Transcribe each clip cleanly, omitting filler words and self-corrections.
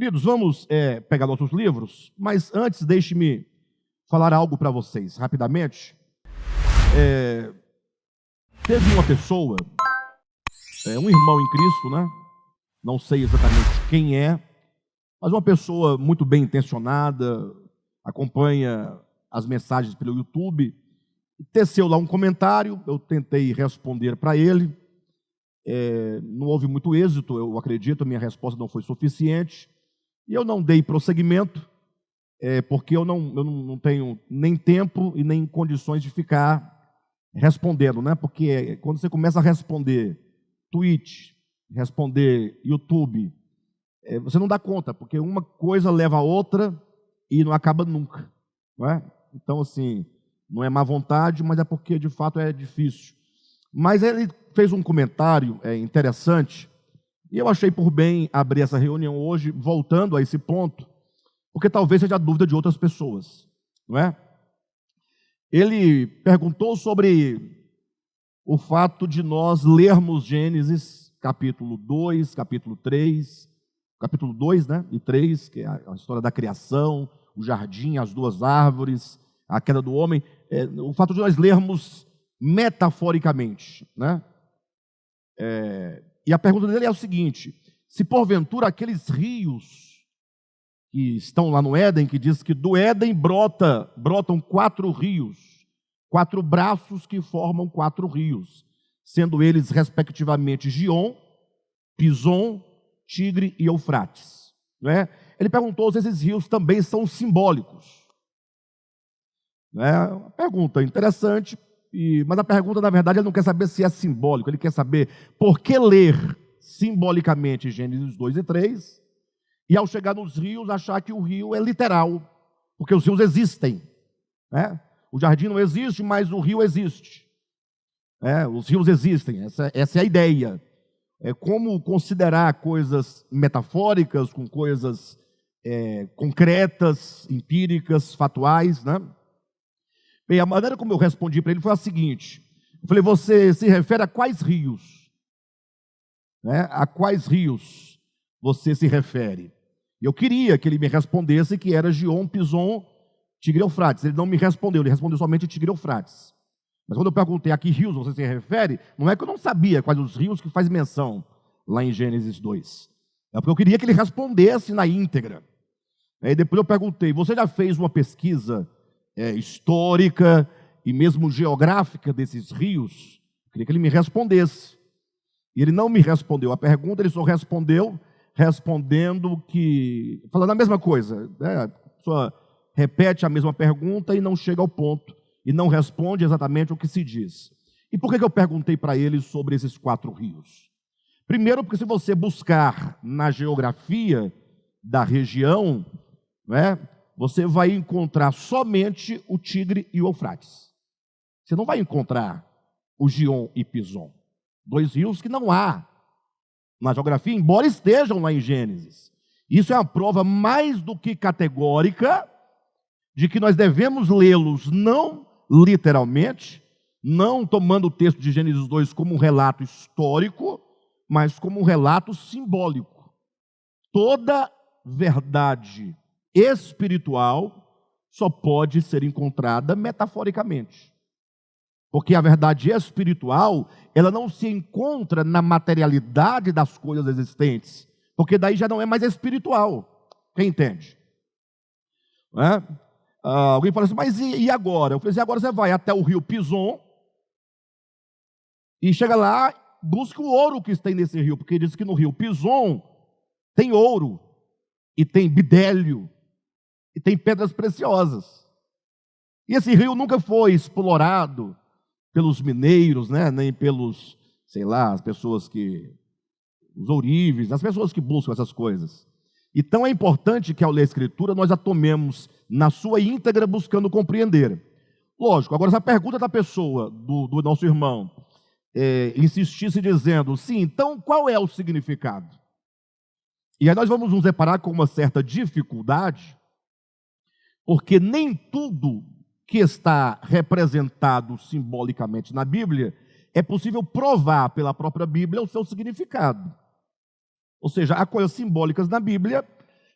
Queridos, vamos pegar nossos livros, mas antes deixe-me falar algo para vocês, rapidamente. Teve uma pessoa, um irmão em Cristo, né? Não sei exatamente quem é, mas uma pessoa muito bem intencionada, acompanha as mensagens pelo YouTube, teceu lá um comentário, eu tentei responder para ele, não houve muito êxito, eu acredito, a minha resposta não foi suficiente, e eu não dei prosseguimento, porque eu não tenho nem tempo e nem condições de ficar respondendo, né? Porque quando você começa a responder Twitch, responder YouTube, você não dá conta, porque uma coisa leva a outra e não acaba nunca, não é? Então, assim, não é má vontade, mas é porque, de fato, é difícil. Mas ele fez um comentário interessante, e eu achei por bem abrir essa reunião hoje, voltando a esse ponto, porque talvez seja a dúvida de outras pessoas, não é? Ele perguntou sobre o fato de nós lermos Gênesis, capítulo 2, capítulo 3, capítulo 2, né, e 3, que é a história da criação, o jardim, as duas árvores, a queda do homem, o fato de nós lermos metaforicamente, né? E a pergunta dele é o seguinte: se porventura aqueles rios que estão lá no Éden, que diz que do Éden brotam 4 rios, 4 braços que formam 4 rios, sendo eles respectivamente Gion, Pison, Tigre e Eufrates, não é? Ele perguntou se esses rios também são simbólicos. Uma pergunta interessante, mas a pergunta, na verdade, ele não quer saber se é simbólico, ele quer saber por que ler simbolicamente Gênesis 2 e 3, e ao chegar nos rios, achar que o rio é literal, porque os rios existem, né? O jardim não existe, mas o rio existe. Os rios existem, essa é a ideia. Como considerar coisas metafóricas com coisas concretas, empíricas, fatuais, né? Bem, a maneira como eu respondi para ele foi a seguinte: eu falei, você se refere a quais rios? A quais rios você se refere? Eu queria que ele me respondesse que era Gion, Pison, Tigre e Eufrates. Ele não me respondeu, ele respondeu somente Tigre e Eufrates. Mas quando eu perguntei a que rios você se refere, não é que eu não sabia quais os rios que faz menção lá em Gênesis 2. É porque eu queria que ele respondesse na íntegra. Aí depois eu perguntei, você já fez uma pesquisa histórica e mesmo geográfica desses rios? Eu queria que ele me respondesse. E ele não me respondeu a pergunta, ele só respondendo que, falando a mesma coisa, né? A pessoa repete a mesma pergunta e não chega ao ponto, e não responde exatamente o que se diz. E por que eu perguntei para ele sobre esses 4 rios? Primeiro, porque se você buscar na geografia da região, você vai encontrar somente o Tigre e o Eufrates. Você não vai encontrar o Gion e Pison, 2 rios que não há na geografia, embora estejam lá em Gênesis. Isso é uma prova mais do que categórica de que nós devemos lê-los não literalmente, não tomando o texto de Gênesis 2 como um relato histórico, mas como um relato simbólico. Toda verdade espiritual só pode ser encontrada metaforicamente. Porque a verdade espiritual, ela não se encontra na materialidade das coisas existentes, porque daí já não é mais espiritual. Quem entende? Alguém fala assim, mas e agora? Eu falei assim, agora você vai até o rio Pison e chega lá, busca o ouro que tem nesse rio, porque diz que no rio Pison tem ouro, e tem bidélio, e tem pedras preciosas. E esse rio nunca foi explorado pelos mineiros, nem pelos, as pessoas os ourives, as pessoas que buscam essas coisas. Então é importante que ao ler a Escritura nós a tomemos na sua íntegra buscando compreender. Lógico, agora essa pergunta da pessoa, do nosso irmão, insistisse dizendo, sim, então qual é o significado? E aí nós vamos nos deparar com uma certa dificuldade, porque nem tudo que está representado simbolicamente na Bíblia, é possível provar pela própria Bíblia o seu significado. Ou seja, há coisas simbólicas na Bíblia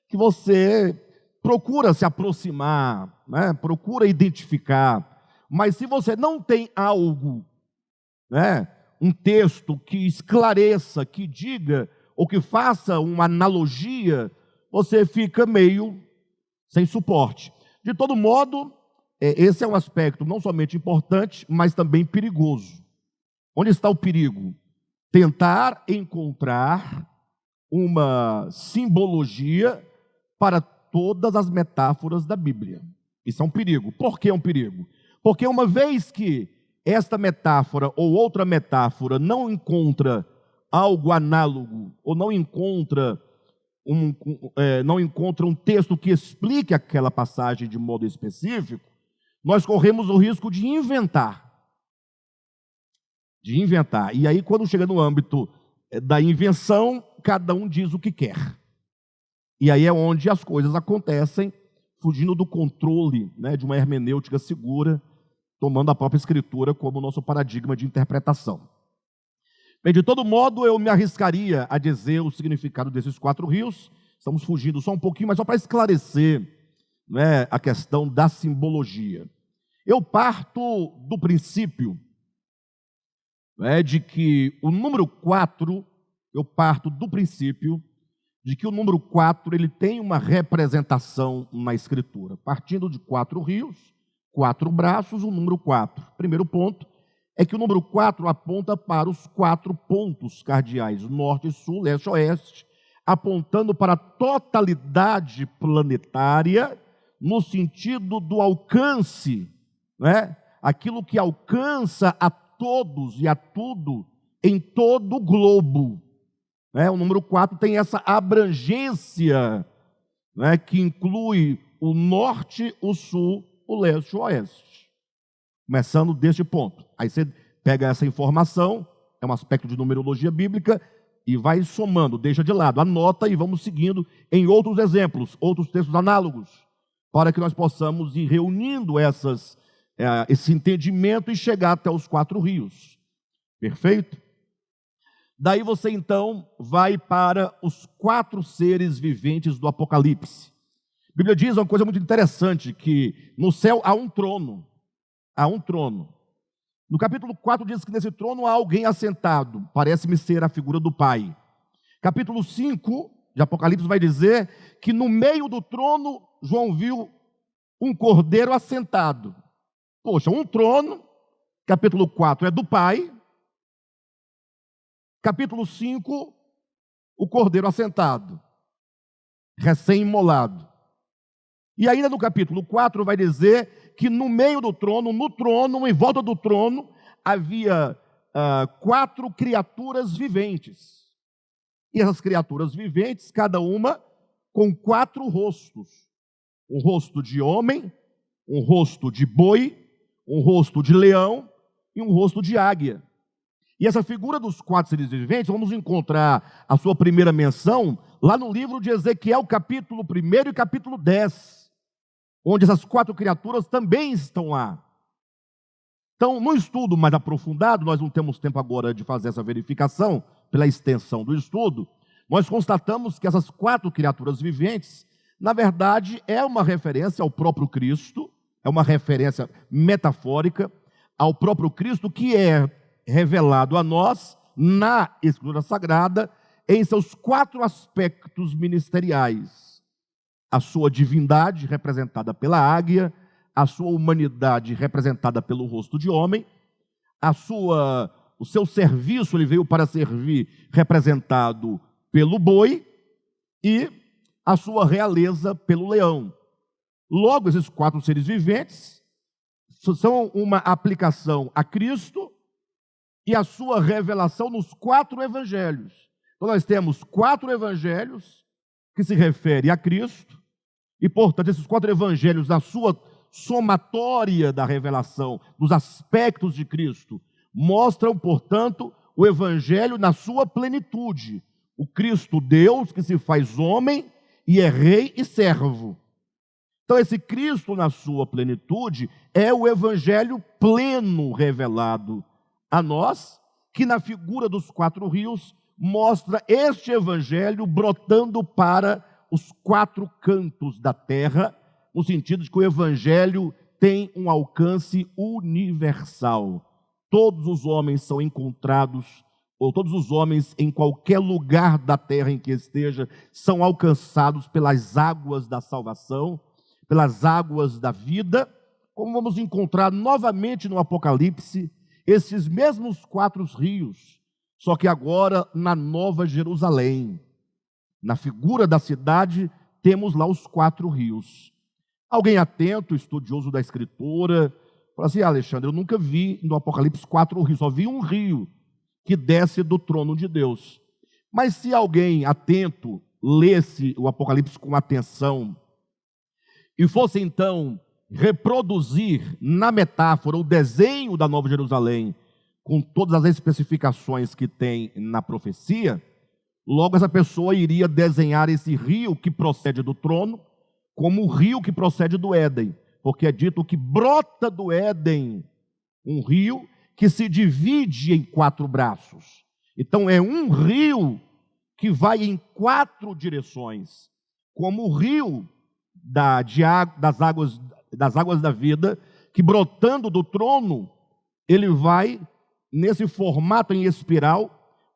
que você procura se aproximar, né? Procura identificar. Mas se você não tem algo, né? Um texto que esclareça, que diga, ou que faça uma analogia, você fica meio sem suporte. De todo modo, esse é um aspecto não somente importante, mas também perigoso. Onde está o perigo? Tentar encontrar uma simbologia para todas as metáforas da Bíblia. Isso é um perigo. Por que é um perigo? Porque uma vez que esta metáfora ou outra metáfora não encontra algo análogo, ou não encontra um texto que explique aquela passagem de modo específico, nós corremos o risco de inventar. E aí, quando chega no âmbito da invenção, cada um diz o que quer. E aí é onde as coisas acontecem, fugindo do controle, né, de uma hermenêutica segura, tomando a própria Escritura como nosso paradigma de interpretação. Bem, de todo modo, eu me arriscaria a dizer o significado desses 4 rios. Estamos fugindo só um pouquinho, mas só para esclarecer, né, a questão da simbologia. Eu parto do princípio, né, de que o número 4, ele tem uma representação na Escritura. Partindo de 4 rios, 4 braços, o número 4. Primeiro ponto é que o número 4 aponta para os 4 pontos cardeais, norte, sul, leste, oeste, apontando para a totalidade planetária, no sentido do alcance, né? Aquilo que alcança a todos e a tudo em todo o globo. Né? O número 4 tem essa abrangência, né, que inclui o norte, o sul, o leste e o oeste. Começando deste ponto. Aí você pega essa informação, é um aspecto de numerologia bíblica, e vai somando, deixa de lado, anota e vamos seguindo em outros exemplos, outros textos análogos, para que nós possamos ir reunindo esse entendimento e chegar até os 4 rios. Perfeito? Daí você então vai para os 4 seres viventes do Apocalipse. A Bíblia diz uma coisa muito interessante, que no céu há um trono. Há um trono. No capítulo 4 diz que nesse trono há alguém assentado, parece-me ser a figura do Pai. Capítulo 5 de Apocalipse vai dizer que no meio do trono João viu um cordeiro assentado. Poxa, um trono, capítulo 4 é do Pai, capítulo 5, o cordeiro assentado, recém-imolado. E ainda no capítulo 4 vai dizer que no meio do trono, em volta do trono, havia 4 criaturas viventes. E essas criaturas viventes, cada uma com 4 rostos. Um rosto de homem, um rosto de boi, um rosto de leão e um rosto de águia. E essa figura dos 4 seres viventes, vamos encontrar a sua primeira menção lá no livro de Ezequiel, capítulo 1 e capítulo 10, onde essas 4 criaturas também estão lá. Então, no estudo mais aprofundado, nós não temos tempo agora de fazer essa verificação, pela extensão do estudo, nós constatamos que essas 4 criaturas viventes, na verdade, é uma referência ao próprio Cristo, é uma referência metafórica ao próprio Cristo, que é revelado a nós na Escritura Sagrada em seus 4 aspectos ministeriais: a sua divindade, representada pela águia; a sua humanidade, representada pelo rosto de homem; o seu serviço, ele veio para servir, representado pelo boi; e a sua realeza pelo leão. Logo, esses 4 seres viventes são uma aplicação a Cristo e a sua revelação nos 4 evangelhos. Então nós temos 4 evangelhos que se referem a Cristo, e portanto esses 4 evangelhos, na sua somatória da revelação dos aspectos de Cristo, mostram, portanto, o evangelho na sua plenitude. O Cristo Deus que se faz homem e é rei e servo. Então esse Cristo na sua plenitude é o evangelho pleno revelado a nós, que na figura dos 4 rios mostra este evangelho brotando para os quatro cantos da terra, no sentido de que o evangelho tem um alcance universal. Todos os homens são encontrados, ou todos os homens em qualquer lugar da terra em que esteja, são alcançados pelas águas da salvação, pelas águas da vida, como vamos encontrar novamente no Apocalipse, esses mesmos quatro rios, só que agora na Nova Jerusalém. Na figura da cidade, temos lá os quatro rios. Alguém atento, estudioso da Escritura, fala assim: Alexandre, eu nunca vi no Apocalipse quatro rios, só vi um rio que desce do trono de Deus. Mas se alguém atento lesse o Apocalipse com atenção e fosse então reproduzir na metáfora o desenho da Nova Jerusalém, com todas as especificações que tem na profecia, logo essa pessoa iria desenhar esse rio que procede do trono como o rio que procede do Éden, porque é dito que brota do Éden um rio que se divide em quatro braços. Então é um rio que vai em quatro direções, como o rio das águas da vida, que brotando do trono, ele vai nesse formato em espiral,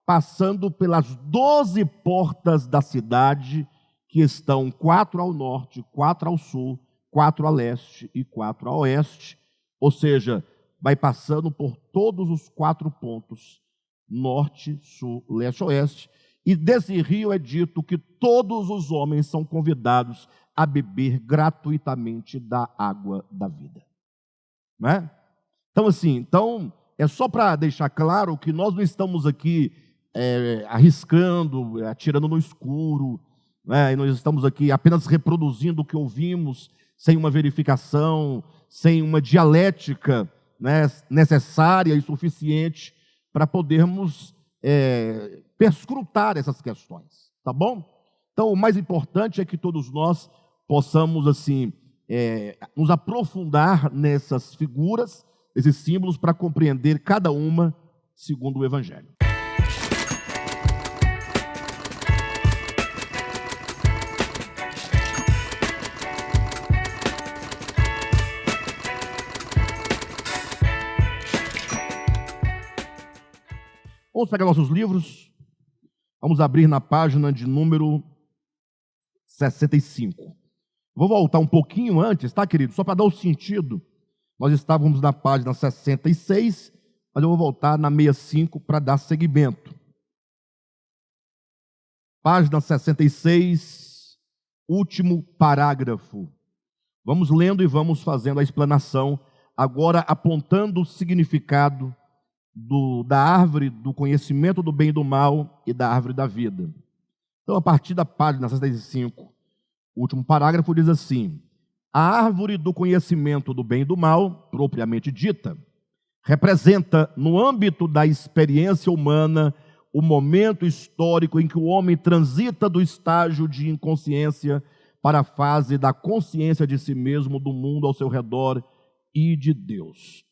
passando pelas 12 portas da cidade, que estão 4 ao norte, 4 ao sul, 4 a leste e 4 a oeste, ou seja, vai passando por todos os 4 pontos, norte, sul, leste, oeste, e desse rio é dito que todos os homens são convidados a beber gratuitamente da água da vida. Não é? Então assim, é só para deixar claro que nós não estamos aqui arriscando, atirando no escuro, né? E nós estamos aqui apenas reproduzindo o que ouvimos, sem uma verificação, sem uma dialética, né, necessária e suficiente para podermos perscrutar essas questões, tá bom? Então, o mais importante é que todos nós possamos, assim, nos aprofundar nessas figuras, esses símbolos, para compreender cada uma segundo o Evangelho. Vamos pegar nossos livros, vamos abrir na página de número 65. Vou voltar um pouquinho antes, tá, querido? Só para dar o sentido. Nós estávamos na página 66, mas eu vou voltar na 65 para dar seguimento. Página 66, último parágrafo. Vamos lendo e vamos fazendo a explanação, agora apontando o significado da árvore do conhecimento do bem e do mal e da árvore da vida. Então, a partir da página 65, o último parágrafo diz assim: a árvore do conhecimento do bem e do mal, propriamente dita, representa, no âmbito da experiência humana, o momento histórico em que o homem transita do estágio de inconsciência para a fase da consciência de si mesmo, do mundo ao seu redor e de Deus.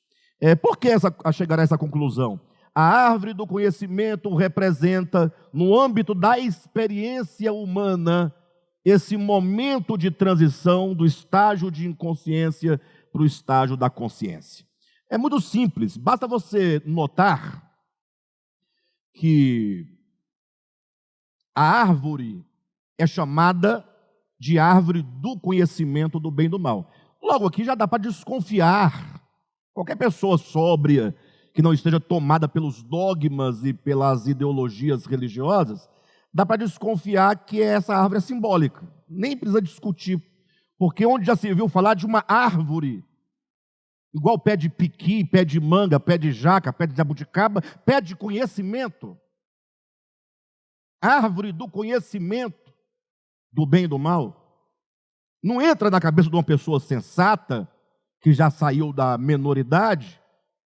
Por que chegar a essa conclusão? A árvore do conhecimento representa, no âmbito da experiência humana, esse momento de transição do estágio de inconsciência para o estágio da consciência. É muito simples, basta você notar que a árvore é chamada de árvore do conhecimento do bem e do mal. Logo aqui já dá para desconfiar. Qualquer pessoa sóbria, que não esteja tomada pelos dogmas e pelas ideologias religiosas, dá para desconfiar que essa árvore é simbólica. Nem precisa discutir, porque onde já se viu falar de uma árvore, igual pé de piqui, pé de manga, pé de jaca, pé de jabuticaba, pé de conhecimento. Árvore do conhecimento do bem e do mal. Não entra na cabeça de uma pessoa sensata, que já saiu da menoridade,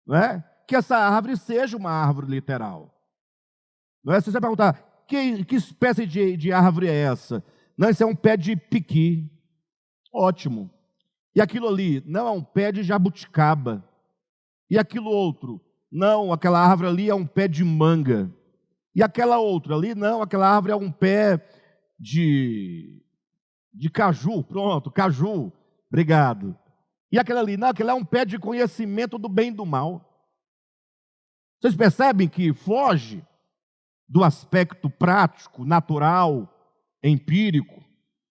não é? Que essa árvore seja uma árvore literal. Não é? Se você perguntar, que espécie de árvore é essa? Não, isso é um pé de piqui. Ótimo. E aquilo ali? Não, é um pé de jabuticaba. E aquilo outro? Não, aquela árvore ali é um pé de manga. E aquela outra ali? Não, aquela árvore é um pé de De caju, pronto, caju, obrigado. E aquela ali, não, aquele é um pé de conhecimento do bem e do mal. Vocês percebem que foge do aspecto prático, natural, empírico.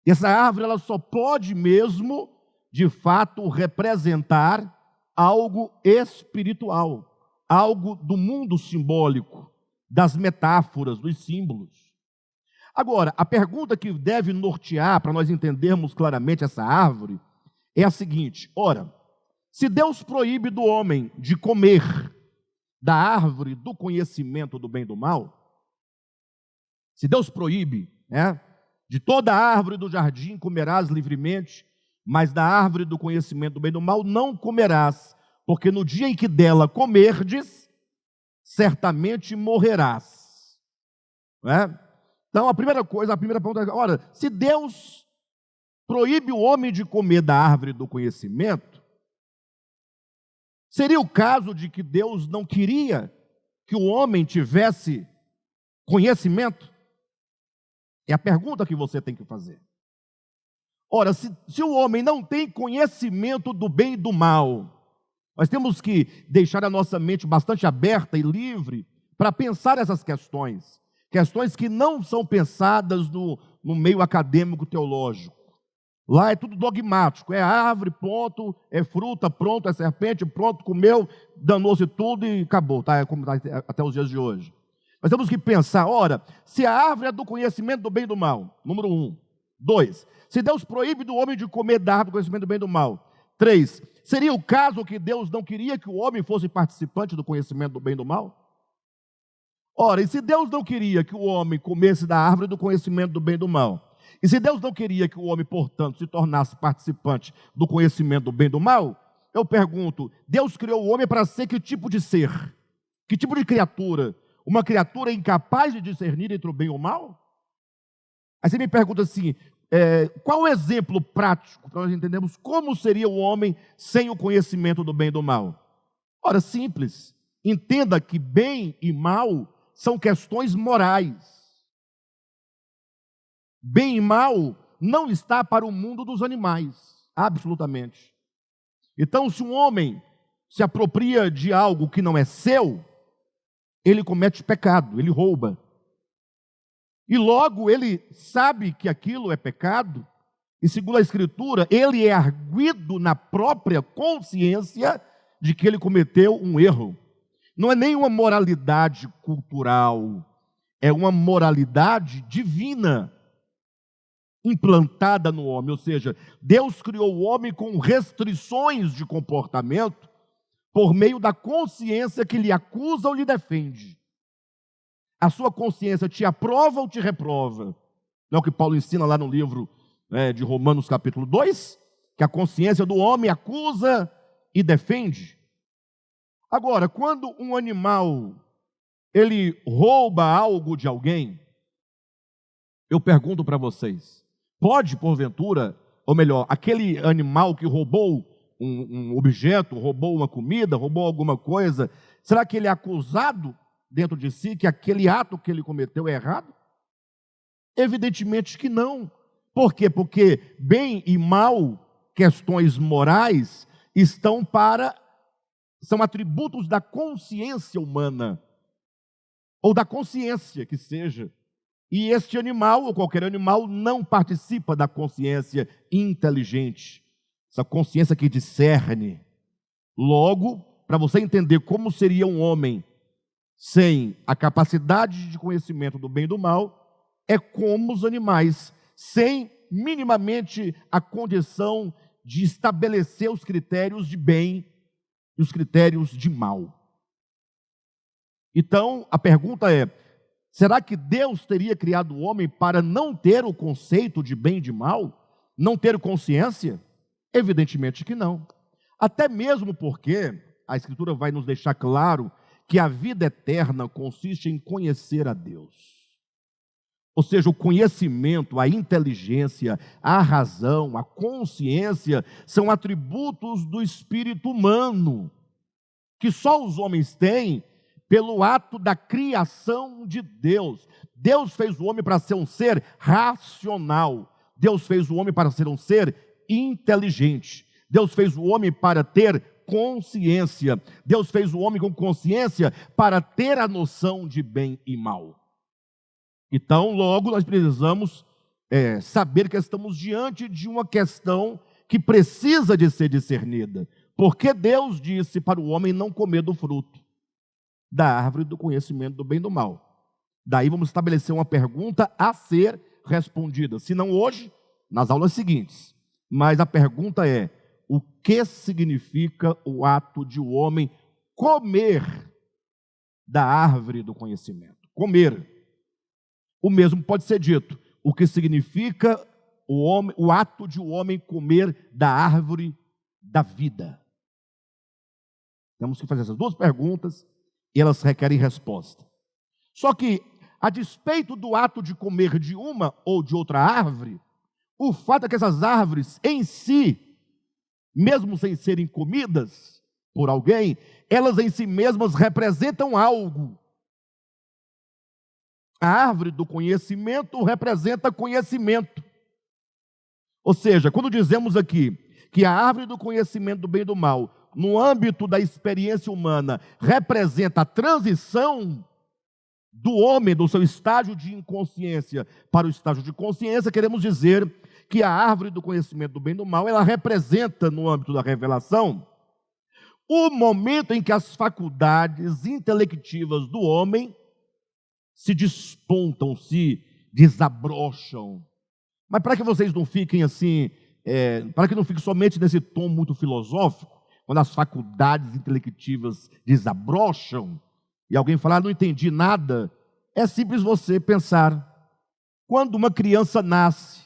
E essa árvore ela só pode mesmo, de fato, representar algo espiritual, algo do mundo simbólico, das metáforas, dos símbolos. Agora, a pergunta que deve nortear para nós entendermos claramente essa árvore é a seguinte: ora, se Deus proíbe do homem de comer da árvore do conhecimento do bem e do mal, se Deus proíbe, de toda árvore do jardim comerás livremente, mas da árvore do conhecimento do bem e do mal não comerás, porque no dia em que dela comerdes, certamente morrerás. Então, a primeira pergunta é, ora, se Deus proíbe o homem de comer da árvore do conhecimento, seria o caso de que Deus não queria que o homem tivesse conhecimento? É a pergunta que você tem que fazer. Ora, se o homem não tem conhecimento do bem e do mal, nós temos que deixar a nossa mente bastante aberta e livre para pensar essas questões. Questões que não são pensadas no meio acadêmico teológico. Lá é tudo dogmático, é árvore, pronto, é fruta, pronto, é serpente, pronto, comeu, danou-se tudo e acabou, tá? É como até os dias de hoje. Nós temos que pensar, ora, se a árvore é do conhecimento do bem e do mal, número 1. 2, se Deus proíbe do homem de comer da árvore do conhecimento do bem e do mal. 3, seria o caso que Deus não queria que o homem fosse participante do conhecimento do bem e do mal? Ora, e se Deus não queria que o homem comesse da árvore do conhecimento do bem e do mal, e se Deus não queria que o homem, portanto, se tornasse participante do conhecimento do bem e do mal, eu pergunto, Deus criou o homem para ser que tipo de ser? Que tipo de criatura? Uma criatura incapaz de discernir entre o bem e o mal? Aí você me pergunta assim, qual o exemplo prático para nós entendermos como seria o homem sem o conhecimento do bem e do mal? Ora, simples, entenda que bem e mal são questões morais. Bem e mal não está para o mundo dos animais, absolutamente. Então, se um homem se apropria de algo que não é seu, ele comete pecado, ele rouba. E logo ele sabe que aquilo é pecado, e segundo a Escritura, ele é arguido na própria consciência de que ele cometeu um erro. Não é nem uma moralidade cultural, é uma moralidade divina implantada no homem. Ou seja, Deus criou o homem com restrições de comportamento por meio da consciência que lhe acusa ou lhe defende. A sua consciência te aprova ou te reprova? Não é o que Paulo ensina lá no livro de Romanos capítulo 2? Que a consciência do homem acusa e defende. Agora, quando um animal, ele rouba algo de alguém, eu pergunto para vocês, pode porventura, ou melhor, aquele animal que roubou um objeto, roubou uma comida, roubou alguma coisa, será que ele é acusado dentro de si que aquele ato que ele cometeu é errado? Evidentemente que não. Por quê? Porque bem e mal, questões morais, são atributos da consciência humana, ou da consciência que seja. E este animal, ou qualquer animal, não participa da consciência inteligente, essa consciência que discerne. Logo, para você entender como seria um homem sem a capacidade de conhecimento do bem e do mal, é como os animais, sem minimamente a condição de estabelecer os critérios de bem e os critérios de mal. Então, a pergunta é, será que Deus teria criado o homem para não ter o conceito de bem e de mal? Não ter consciência? Evidentemente que não. Até mesmo porque a Escritura vai nos deixar claro que a vida eterna consiste em conhecer a Deus. Ou seja, o conhecimento, a inteligência, a razão, a consciência são atributos do espírito humano, que só os homens têm pelo ato da criação de Deus. Deus fez o homem para ser um ser racional. Deus fez o homem para ser um ser inteligente. Deus fez o homem para ter consciência. Deus fez o homem com consciência para ter a noção de bem e mal. Então, logo, nós precisamos saber que estamos diante de uma questão que precisa de ser discernida. Porque Deus disse para o homem não comer do fruto da árvore do conhecimento do bem e do mal. Daí vamos estabelecer uma pergunta a ser respondida, se não hoje, nas aulas seguintes. Mas a pergunta é: o que significa o ato de o homem comer da árvore do conhecimento? Comer. O mesmo pode ser dito: o que significa o ato de o homem comer da árvore da vida? Temos que fazer essas duas perguntas e elas requerem resposta. Só que, a despeito do ato de comer de uma ou de outra árvore, o fato é que essas árvores em si, mesmo sem serem comidas por alguém, elas em si mesmas representam algo. A árvore do conhecimento representa conhecimento. Ou seja, quando dizemos aqui que a árvore do conhecimento do bem e do mal, no âmbito da experiência humana, representa a transição do homem, do seu estágio de inconsciência para o estágio de consciência, queremos dizer que a árvore do conhecimento do bem e do mal, ela representa, no âmbito da revelação, o momento em que as faculdades intelectivas do homem se despontam, se desabrocham. Mas para que vocês não fiquem assim, para que não fique somente nesse tom muito filosófico, quando as faculdades intelectivas desabrocham, e alguém falar, não entendi nada, é simples você pensar. Quando uma criança nasce,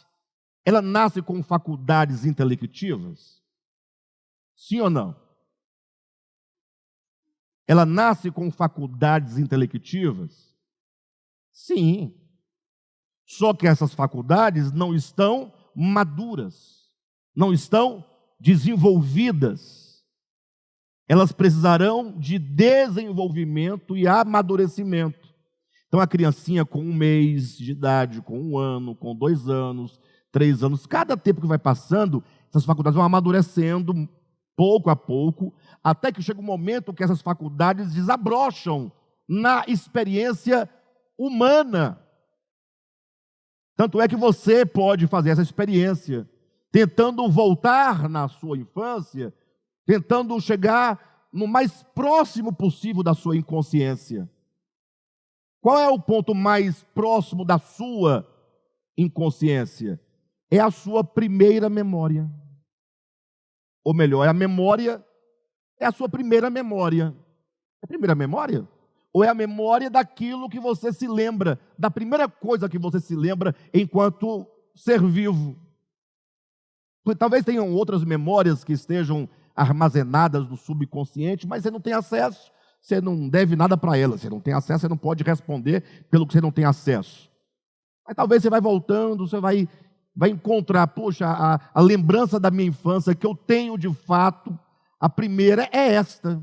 ela nasce com faculdades intelectivas? Sim ou não? Ela nasce com faculdades intelectivas? Sim. Só que essas faculdades não estão maduras, não estão desenvolvidas. Elas precisarão de desenvolvimento e amadurecimento. Então, a criancinha com 1 mês de idade, com 1 ano, com 2 anos, 3 anos, cada tempo que vai passando, essas faculdades vão amadurecendo pouco a pouco, até que chega um momento que essas faculdades desabrocham na experiência humana. Tanto é que você pode fazer essa experiência, tentando voltar na sua infância, tentando chegar no mais próximo possível da sua inconsciência. Qual é o ponto mais próximo da sua inconsciência? É a sua primeira memória. Ou melhor, é a sua primeira memória. É a primeira memória? Ou é a memória daquilo que você se lembra, da primeira coisa que você se lembra enquanto ser vivo? Talvez tenham outras memórias que estejam armazenadas no subconsciente, mas você não tem acesso, você não deve nada para elas, você não tem acesso, você não pode responder pelo que você não tem acesso. Mas talvez você vai voltando, você vai encontrar, poxa, a lembrança da minha infância que eu tenho de fato, a primeira é esta.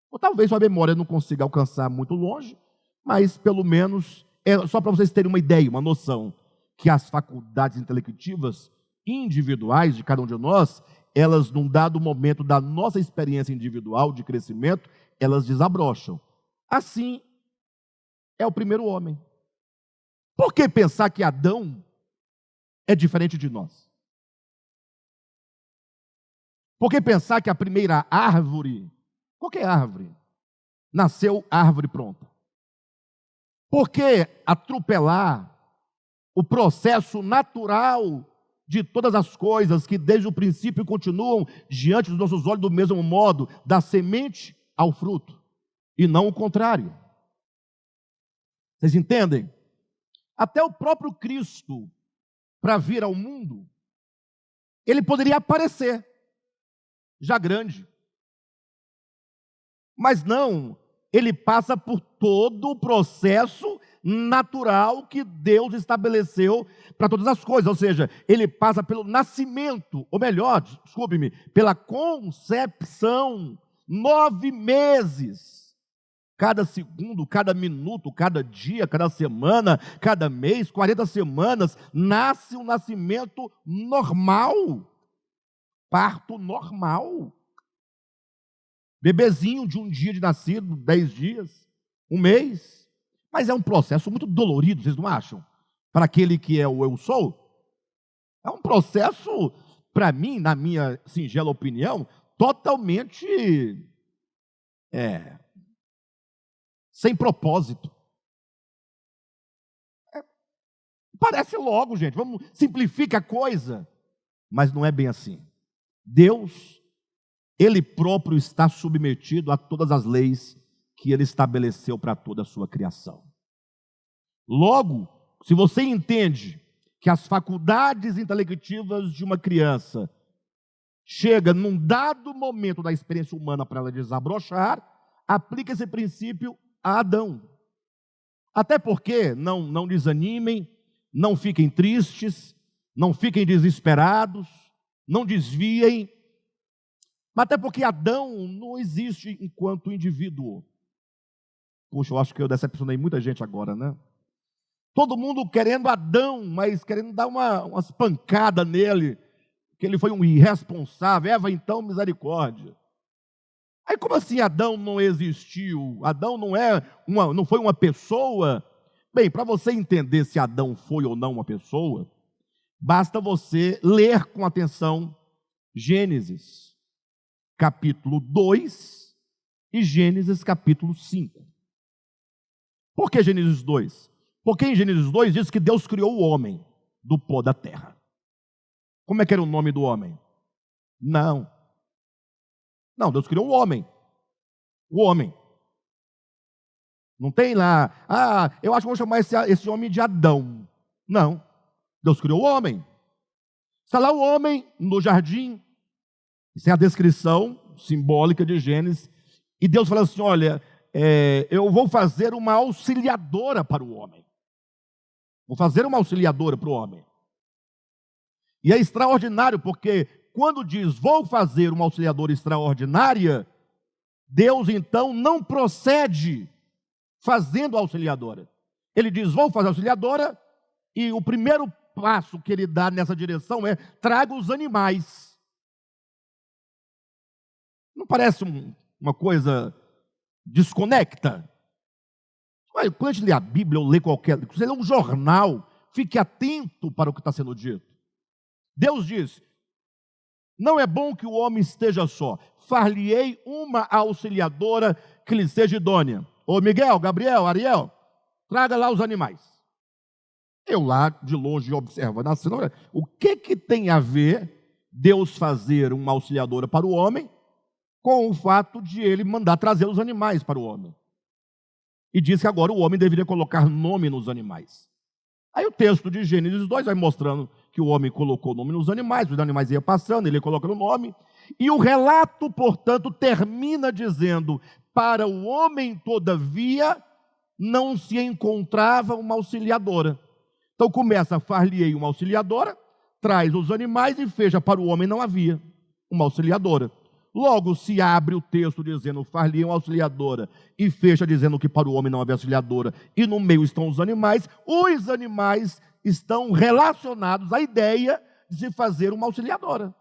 Ou talvez sua memória não consiga alcançar muito longe, mas pelo menos, só para vocês terem uma ideia, uma noção, que as faculdades intelectivas individuais de cada um de nós, elas, num dado momento da nossa experiência individual de crescimento, elas desabrocham. Assim é o primeiro homem. Por que pensar que Adão é diferente de nós? Por que pensar que a primeira árvore, qualquer árvore, nasceu árvore pronta? Por que atropelar o processo natural de todas as coisas que desde o princípio continuam diante dos nossos olhos do mesmo modo, da semente ao fruto, e não o contrário? Vocês entendem? Até o próprio Cristo, para vir ao mundo, ele poderia aparecer, já grande. Mas não, ele passa por todo o processo natural que Deus estabeleceu para todas as coisas, ou seja, ele passa pelo nascimento, ou melhor, desculpe-me, pela concepção, 9 meses cada segundo, cada minuto, cada dia, cada semana, cada mês, 40 semanas, nasce um nascimento normal, parto normal. Bebezinho de um dia de nascido, 10 dias, um mês. Mas é um processo muito dolorido, vocês não acham? Para aquele que é o eu sou. É um processo, para mim, na minha singela opinião, totalmente sem propósito. Parece logo, gente, vamos simplificar a coisa. Mas não é bem assim. Deus, Ele próprio está submetido a todas as leis que Ele estabeleceu para toda a sua criação. Logo, se você entende que as faculdades intelectivas de uma criança chega num dado momento da experiência humana para ela desabrochar, aplica esse princípio a Adão. Até porque, não desanimem, não fiquem tristes, não fiquem desesperados, não desviem, mas até porque Adão não existe enquanto indivíduo. Puxa, eu acho que eu decepcionei muita gente agora, né? Todo mundo querendo Adão, mas querendo dar umas pancadas nele, que ele foi um irresponsável. Eva, então, misericórdia. Aí como assim Adão não existiu? Adão não foi uma pessoa? Bem, para você entender se Adão foi ou não uma pessoa, basta você ler com atenção Gênesis, capítulo 2 e Gênesis, capítulo 5. Por que Gênesis 2? Porque em Gênesis 2 diz que Deus criou o homem do pó da terra. Como é que era o nome do homem? Não, Deus criou o homem. O homem. Não tem lá, eu acho que vou chamar esse homem de Adão. Não, Deus criou o homem. Está lá o homem no jardim. Isso é a descrição simbólica de Gênesis. E Deus fala assim, olha, eu vou fazer uma auxiliadora para o homem. Vou fazer uma auxiliadora para o homem. E é extraordinário, porque quando diz, vou fazer uma auxiliadora extraordinária, Deus então não procede fazendo a auxiliadora. Ele diz, vou fazer a auxiliadora, e o primeiro passo que ele dá nessa direção é, traga os animais. Não parece uma coisa desconecta? Quando a gente lê a Bíblia ou lê você lê um jornal, fique atento para o que está sendo dito. Deus diz, não é bom que o homem esteja só, far-lhe-ei uma auxiliadora que lhe seja idônea. Ô Miguel, Gabriel, Ariel, traga lá os animais. Eu lá de longe observando assim, o que tem a ver Deus fazer uma auxiliadora para o homem com o fato de ele mandar trazer os animais para o homem? E diz que agora o homem deveria colocar nome nos animais. Aí o texto de Gênesis 2 vai mostrando que o homem colocou nome nos animais, os animais iam passando, ele coloca o nome, e o relato, portanto, termina dizendo, para o homem, todavia, não se encontrava uma auxiliadora. Então começa, far-lhe-ei uma auxiliadora, traz os animais e fecha, para o homem não havia uma auxiliadora. Logo se abre o texto dizendo, far-lhe-ei uma auxiliadora, e fecha dizendo que para o homem não havia auxiliadora, e no meio estão os animais estão relacionados à ideia de se fazer uma auxiliadora.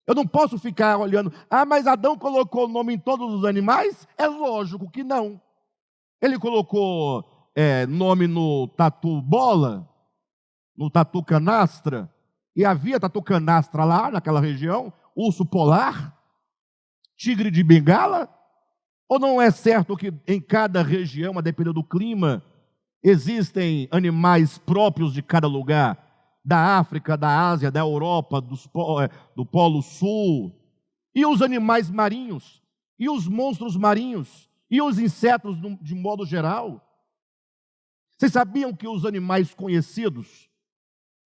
Eu não posso ficar olhando, mas Adão colocou o nome em todos os animais? É lógico que não. Ele colocou nome no tatu bola, no tatu canastra, e havia tatu canastra lá naquela região, urso polar, tigre de Bengala? Ou não é certo que em cada região, a depender do clima, existem animais próprios de cada lugar? Da África, da Ásia, da Europa, do Polo Sul. E os animais marinhos, e os monstros marinhos, e os insetos de modo geral. Vocês sabiam que os animais conhecidos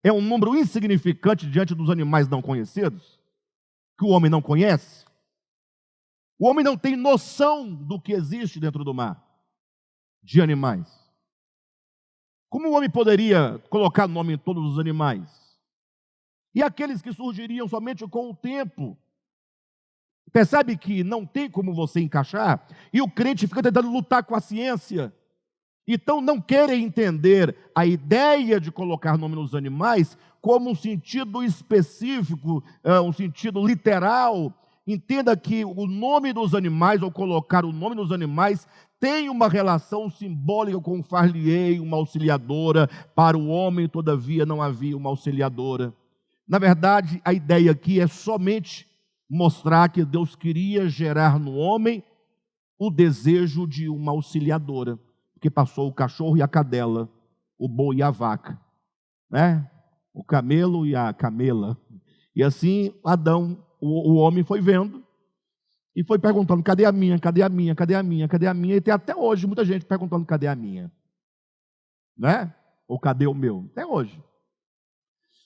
é um número insignificante diante dos animais não conhecidos? Que o homem não conhece? O homem não tem noção do que existe dentro do mar, de animais. Como o homem poderia colocar nome em todos os animais? E aqueles que surgiriam somente com o tempo? Percebe que não tem como você encaixar? E o crente fica tentando lutar com a ciência. Então não querem entender a ideia de colocar nome nos animais como um sentido específico, um sentido literal. Entenda que o nome dos animais, ou colocar o nome nos animais, tem uma relação simbólica com o far-lhe-ei, uma auxiliadora. Para o homem, todavia, não havia uma auxiliadora. Na verdade, a ideia aqui é somente mostrar que Deus queria gerar no homem o desejo de uma auxiliadora. Que passou o cachorro e a cadela, o boi e a vaca, né? O camelo e a camela. E assim Adão, o homem foi vendo e foi perguntando: cadê a minha, cadê a minha, cadê a minha, cadê a minha? E tem até hoje muita gente perguntando: cadê a minha? Né? Ou cadê o meu? Até hoje.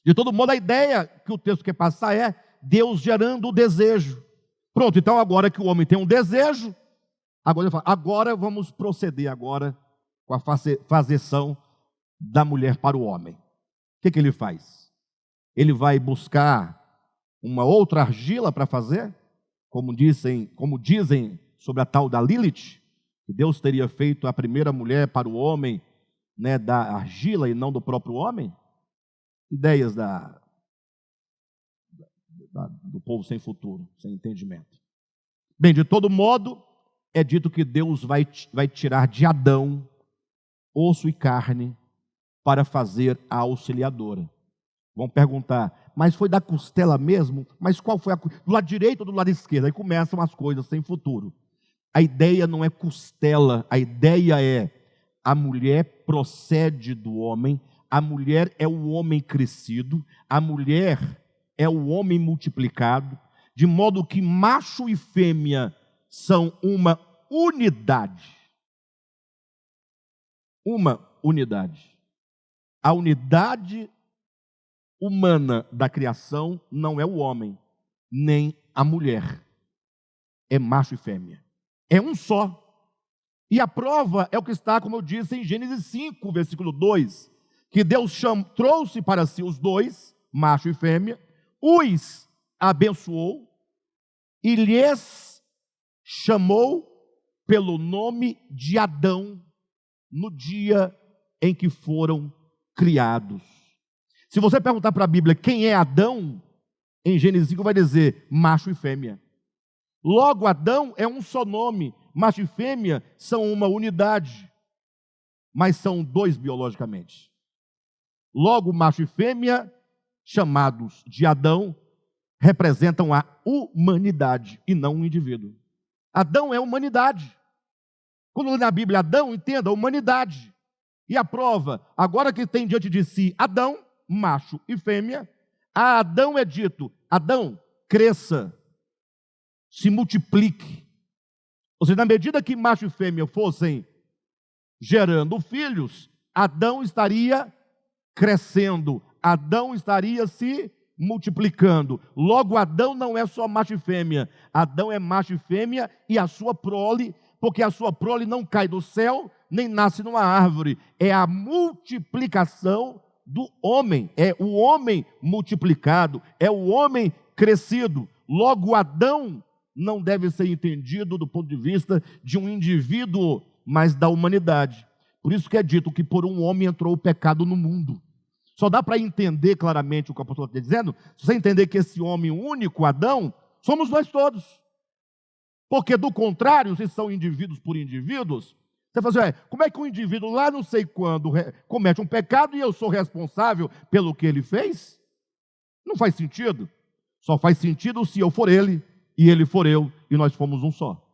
De todo modo, a ideia que o texto quer passar é Deus gerando o desejo. Pronto, então agora que o homem tem um desejo, agora ele fala: agora vamos proceder agora com a fazeção da mulher para o homem. O que ele faz? Ele vai buscar uma outra argila para fazer, como dizem sobre a tal da Lilith, que Deus teria feito a primeira mulher para o homem, né, da argila e não do próprio homem. Ideias do povo sem futuro, sem entendimento. Bem, de todo modo, é dito que Deus vai tirar de Adão osso e carne para fazer a auxiliadora. Vão perguntar: mas foi da costela mesmo? Mas qual foi do lado direito ou do lado esquerdo? Aí começam as coisas sem futuro. A ideia não é costela, a ideia é: a mulher procede do homem, a mulher é o homem crescido, a mulher é o homem multiplicado, de modo que macho e fêmea são uma unidade. Uma unidade. A unidade humana da criação não é o homem, nem a mulher. É macho e fêmea. É um só. E a prova é o que está, como eu disse, em Gênesis 5, versículo 2, que Deus trouxe para si os dois, macho e fêmea, os abençoou e lhes chamou pelo nome de Adão, no dia em que foram criados. Se você perguntar para a Bíblia quem é Adão, em Gênesis 5 vai dizer macho e fêmea. Logo, Adão é um só nome, macho e fêmea são uma unidade, mas são dois biologicamente. Logo, macho e fêmea, chamados de Adão, representam a humanidade e não um indivíduo. Adão é humanidade. Quando lê na Bíblia Adão, entenda, humanidade. E a prova, agora que tem diante de si Adão, macho e fêmea, a Adão é dito: Adão, cresça, se multiplique. Ou seja, na medida que macho e fêmea fossem gerando filhos, Adão estaria crescendo, Adão estaria se multiplicando. Logo, Adão não é só macho e fêmea, Adão é macho e fêmea e a sua prole, porque a sua prole não cai do céu, nem nasce numa árvore. É a multiplicação do homem, é o homem multiplicado, é o homem crescido. Logo, Adão não deve ser entendido do ponto de vista de um indivíduo, mas da humanidade. Por isso que é dito que por um homem entrou o pecado no mundo. Só dá para entender claramente o que o apóstolo está dizendo, se você entender que esse homem único, Adão, somos nós todos. Porque do contrário, se são indivíduos por indivíduos, você fala assim: como é que um indivíduo lá não sei quando comete um pecado e eu sou responsável pelo que ele fez? Não faz sentido. Só faz sentido se eu for ele e ele for eu e nós fomos um só.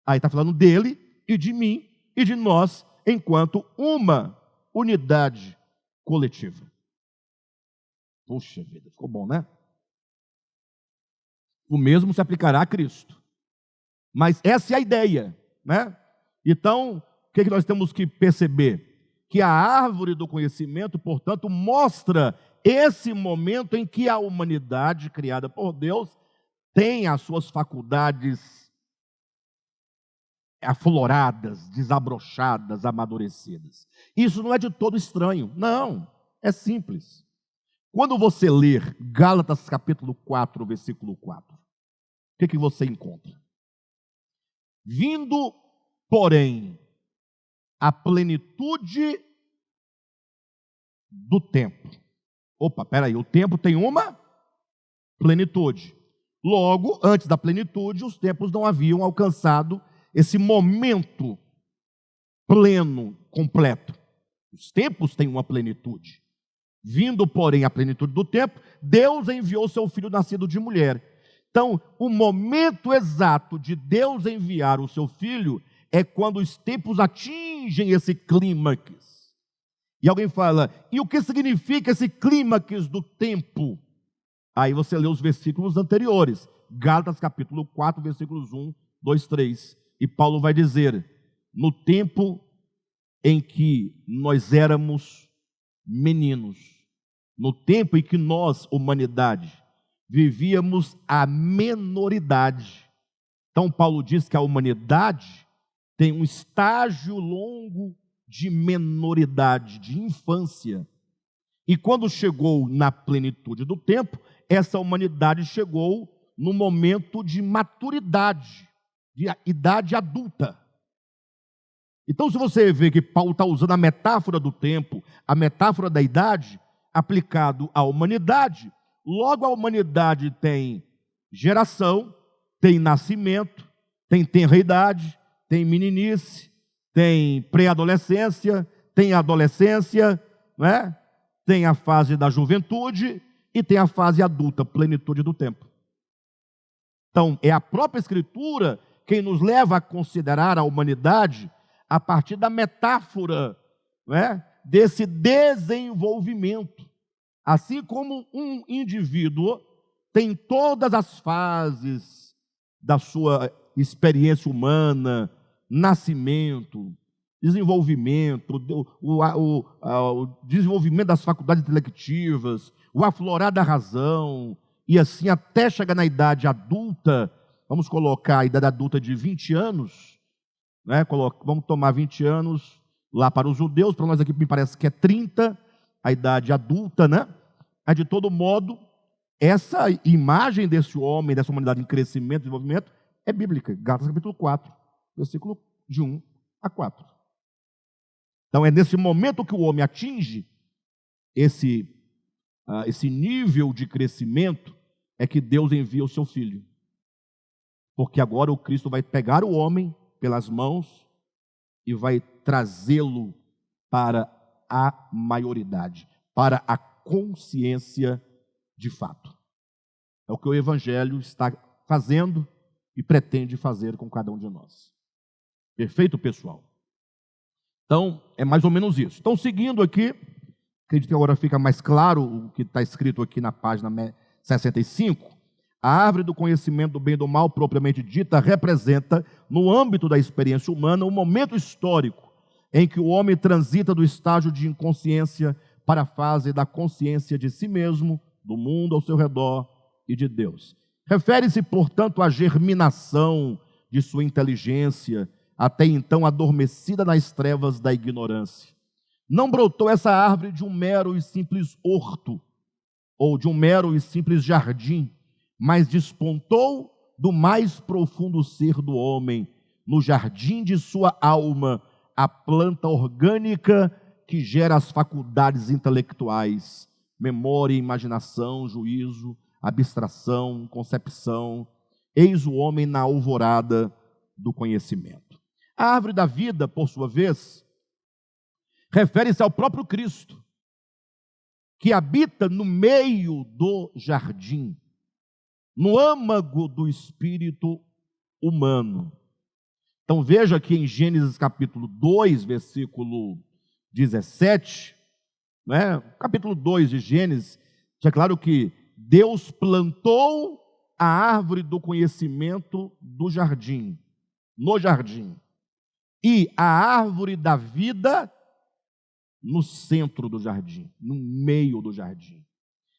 Aí está falando dele e de mim e de nós enquanto uma unidade coletiva. Puxa vida, ficou bom, né? O mesmo se aplicará a Cristo. Mas essa é a ideia, né? Então, o que nós temos que perceber? Que a árvore do conhecimento, portanto, mostra esse momento em que a humanidade criada por Deus tem as suas faculdades afloradas, desabrochadas, amadurecidas. Isso não é de todo estranho, não, é simples. Quando você ler Gálatas capítulo 4, versículo 4, o que você encontra? Vindo, porém, a plenitude do tempo. Opa, peraí, o tempo tem uma plenitude. Logo, antes da plenitude, os tempos não haviam alcançado esse momento pleno, completo. Os tempos têm uma plenitude. Vindo, porém, a plenitude do tempo, Deus enviou seu filho nascido de mulher. Então, o momento exato de Deus enviar o seu filho é quando os tempos atingem esse clímax. E alguém fala, e o que significa esse clímax do tempo? Aí você lê os versículos anteriores, Gálatas capítulo 4, versículos 1, 2, 3. E Paulo vai dizer, no tempo em que nós éramos meninos, no tempo em que nós, humanidade, vivíamos a menoridade. Então Paulo diz que a humanidade tem um estágio longo de menoridade, de infância. E quando chegou na plenitude do tempo, essa humanidade chegou no momento de maturidade, de idade adulta. Então, se você vê que Paulo está usando a metáfora do tempo, a metáfora da idade, aplicado à humanidade, logo a humanidade tem geração, tem nascimento, tem tenra-idade, tem meninice, tem pré-adolescência, tem adolescência, não é? Tem a fase da juventude e tem a fase adulta, plenitude do tempo. Então, é a própria Escritura quem nos leva a considerar a humanidade a partir da metáfora, não é? Desse desenvolvimento. Assim como um indivíduo tem todas as fases da sua experiência humana, nascimento, desenvolvimento, o desenvolvimento das faculdades intelectivas, o aflorar da razão, e assim até chegar na idade adulta, vamos colocar a idade adulta de 20 anos, né? Vamos tomar 20 anos lá para os judeus, para nós aqui me parece que é 30, a idade adulta, né? Mas de todo modo, essa imagem desse homem, dessa humanidade em crescimento, desenvolvimento, é bíblica. Gálatas capítulo 4, versículo de 1 a 4. Então é nesse momento que o homem atinge esse nível de crescimento, é que Deus envia o seu filho. Porque agora o Cristo vai pegar o homem pelas mãos e vai trazê-lo para a maioridade, para a consciência de fato. É o que o Evangelho está fazendo e pretende fazer com cada um de nós. Perfeito, pessoal? Então, é mais ou menos isso. Então, seguindo aqui, acredito que agora fica mais claro o que está escrito aqui na página 65. A árvore do conhecimento do bem e do mal, propriamente dita, representa, no âmbito da experiência humana, um momento histórico em que o homem transita do estágio de inconsciência para a fase da consciência de si mesmo, do mundo ao seu redor e de Deus. Refere-se, portanto, à germinação de sua inteligência, até então adormecida nas trevas da ignorância. Não brotou essa árvore de um mero e simples horto, ou de um mero e simples jardim, mas despontou do mais profundo ser do homem, no jardim de sua alma, a planta orgânica que gera as faculdades intelectuais, memória, imaginação, juízo, abstração, concepção. Eis o homem na alvorada do conhecimento. A árvore da vida, por sua vez, refere-se ao próprio Cristo, que habita no meio do jardim, no âmago do espírito humano. Então veja que em Gênesis capítulo 2, versículo 17, né? Capítulo 2 de Gênesis, é claro que Deus plantou a árvore do conhecimento do jardim, no jardim, e a árvore da vida no centro do jardim, no meio do jardim.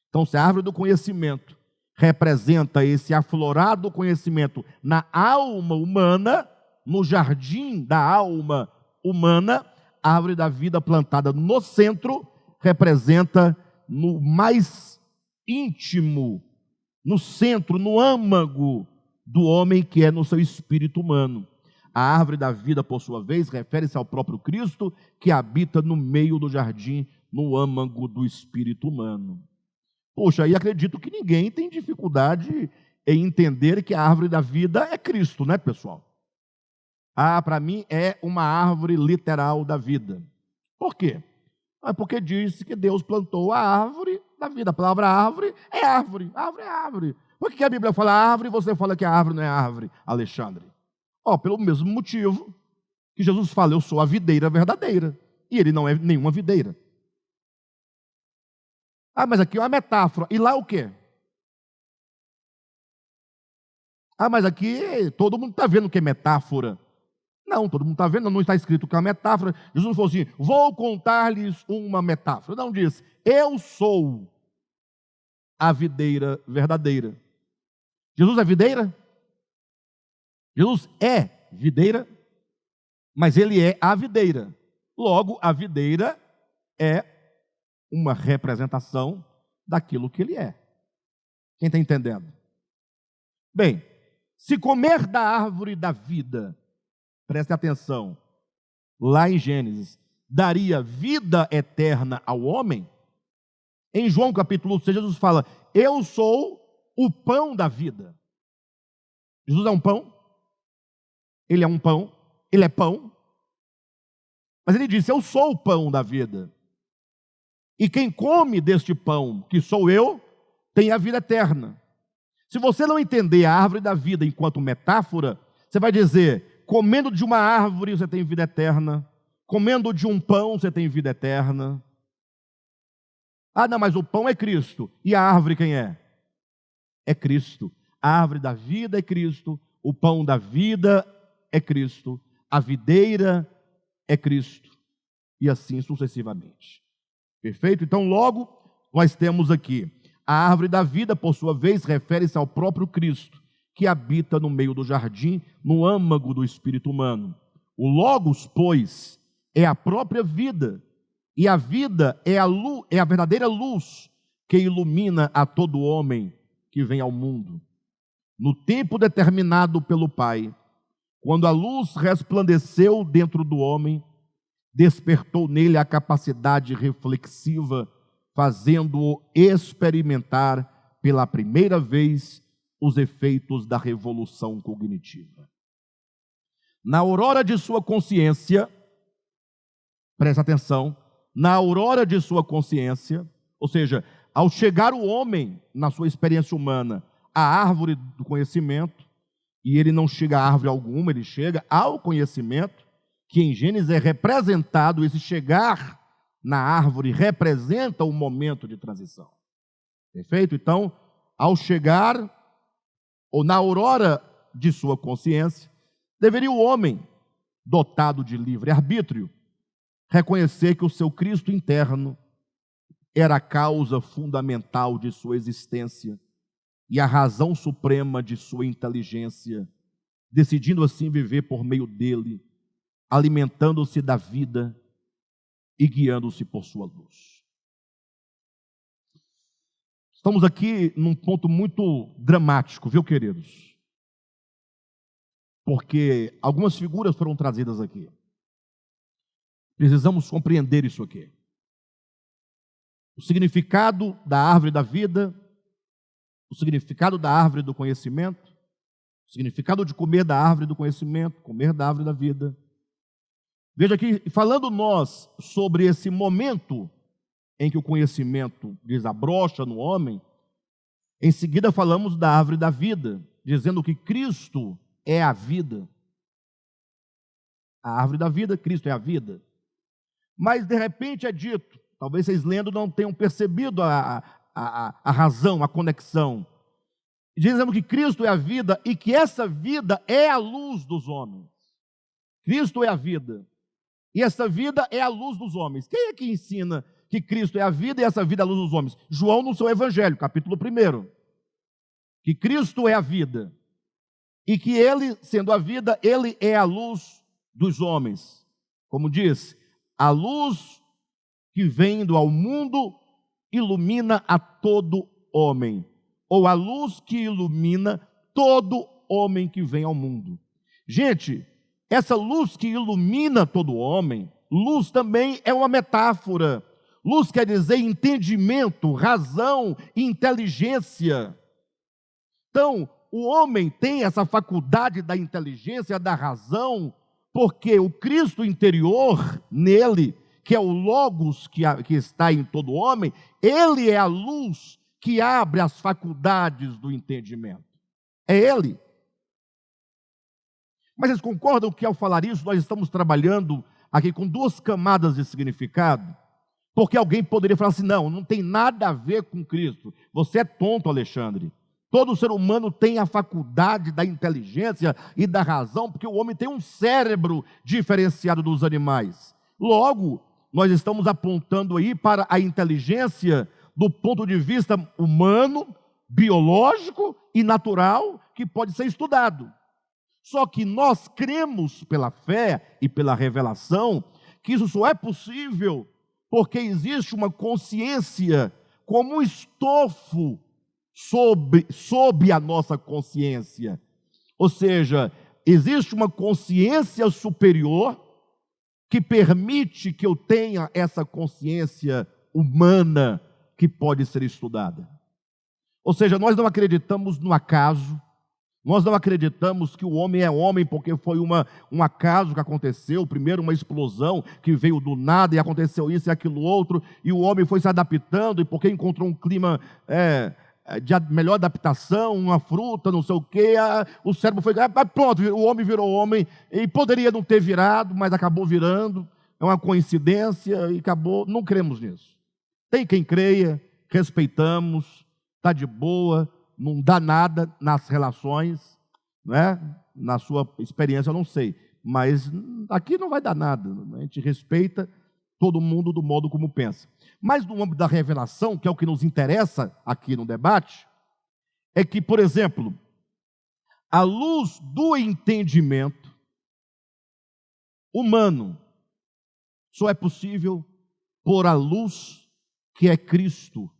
Então, se a árvore do conhecimento representa esse aflorado conhecimento na alma humana, no jardim da alma humana, a árvore da vida plantada no centro representa no mais íntimo, no centro, no âmago do homem que é no seu espírito humano. A árvore da vida, por sua vez, refere-se ao próprio Cristo que habita no meio do jardim, no âmago do espírito humano. Poxa, e acredito que ninguém tem dificuldade em entender que a árvore da vida é Cristo, né, pessoal? Para mim é uma árvore literal da vida. Por quê? É porque diz que Deus plantou a árvore da vida. A palavra árvore é árvore. Árvore é árvore. Por que a Bíblia fala árvore e você fala que a árvore não é árvore, Alexandre? Pelo mesmo motivo que Jesus fala, eu sou a videira verdadeira. E ele não é nenhuma videira. Mas aqui é uma metáfora. E lá o quê? Mas aqui todo mundo está vendo que é metáfora. Não, todo mundo está vendo, não está escrito que é uma metáfora. Jesus não falou assim, vou contar-lhes uma metáfora. Não, diz, eu sou a videira verdadeira. Jesus é videira? Jesus é videira, mas ele é a videira. Logo, a videira é uma representação daquilo que ele é. Quem está entendendo? Bem, se comer da árvore da vida, preste atenção, lá em Gênesis, daria vida eterna ao homem? Em João capítulo 6, Jesus fala, eu sou o pão da vida. Jesus é um pão? Ele é um pão? Ele é pão? Mas ele disse, eu sou o pão da vida. E quem come deste pão, que sou eu, tem a vida eterna. Se você não entender a árvore da vida enquanto metáfora, você vai dizer, comendo de uma árvore você tem vida eterna, comendo de um pão você tem vida eterna. Não, mas o pão é Cristo. E a árvore quem é? É Cristo. A árvore da vida é Cristo, o pão da vida é Cristo, a videira é Cristo, e assim sucessivamente. Perfeito? Então, logo, nós temos aqui, a árvore da vida, por sua vez, refere-se ao próprio Cristo, que habita no meio do jardim, no âmago do espírito humano. O Logos, pois, é a própria vida, e a vida é a verdadeira luz que ilumina a todo homem que vem ao mundo. No tempo determinado pelo Pai, quando a luz resplandeceu dentro do homem, despertou nele a capacidade reflexiva, fazendo-o experimentar pela primeira vez os efeitos da revolução cognitiva. Na aurora de sua consciência, presta atenção, na aurora de sua consciência, ou seja, ao chegar o homem na sua experiência humana à árvore do conhecimento, e ele não chega a árvore alguma, ele chega ao conhecimento, que em Gênesis é representado, esse chegar na árvore representa o momento de transição. Perfeito? Então, ao chegar, ou na aurora de sua consciência, deveria o homem, dotado de livre-arbítrio, reconhecer que o seu Cristo interno era a causa fundamental de sua existência e a razão suprema de sua inteligência, decidindo assim viver por meio dele, alimentando-se da vida e guiando-se por sua luz. Estamos aqui num ponto muito dramático, viu, queridos? Porque algumas figuras foram trazidas aqui. Precisamos compreender isso aqui. O significado da árvore da vida, o significado da árvore do conhecimento, o significado de comer da árvore do conhecimento, comer da árvore da vida. Veja aqui, falando nós sobre esse momento em que o conhecimento desabrocha no homem, em seguida falamos da árvore da vida, dizendo que Cristo é a vida. A árvore da vida, Cristo é a vida. Mas de repente é dito, talvez vocês lendo não tenham percebido a razão, a conexão. Dizemos que Cristo é a vida e que essa vida é a luz dos homens. Cristo é a vida. E essa vida é a luz dos homens. Quem é que ensina que Cristo é a vida e essa vida é a luz dos homens? João no seu Evangelho, capítulo 1. Que Cristo é a vida. E que Ele, sendo a vida, Ele é a luz dos homens. Como diz, a luz que vindo ao mundo ilumina a todo homem. Ou a luz que ilumina todo homem que vem ao mundo. Gente, essa luz que ilumina todo homem, luz também é uma metáfora. Luz quer dizer entendimento, razão, inteligência. Então, o homem tem essa faculdade da inteligência, da razão, porque o Cristo interior nele, que é o Logos que está em todo homem, ele é a luz que abre as faculdades do entendimento. É ele. Mas vocês concordam que ao falar isso, nós estamos trabalhando aqui com duas camadas de significado? Porque alguém poderia falar assim, não tem nada a ver com Cristo. Você é tonto, Alexandre. Todo ser humano tem a faculdade da inteligência e da razão, porque o homem tem um cérebro diferenciado dos animais. Logo, nós estamos apontando aí para a inteligência do ponto de vista humano, biológico e natural, que pode ser estudado. Só que nós cremos pela fé e pela revelação que isso só é possível porque existe uma consciência como um estofo sob a nossa consciência. Ou seja, existe uma consciência superior que permite que eu tenha essa consciência humana que pode ser estudada. Ou seja, nós não acreditamos no acaso, nós não acreditamos que o homem é homem porque foi um acaso que aconteceu, primeiro uma explosão que veio do nada e aconteceu isso e aquilo outro, e o homem foi se adaptando, e porque encontrou um clima de melhor adaptação, uma fruta, não sei o quê, o cérebro foi... Pronto, o homem virou homem, e poderia não ter virado, mas acabou virando, é uma coincidência, e acabou, não cremos nisso. Tem quem creia, respeitamos, está de boa, não dá nada nas relações, né? Na sua experiência eu não sei, mas aqui não vai dar nada, a gente respeita todo mundo do modo como pensa. Mas no âmbito da revelação, que é o que nos interessa aqui no debate, é que, por exemplo, a luz do entendimento humano só é possível por a luz que é Cristo.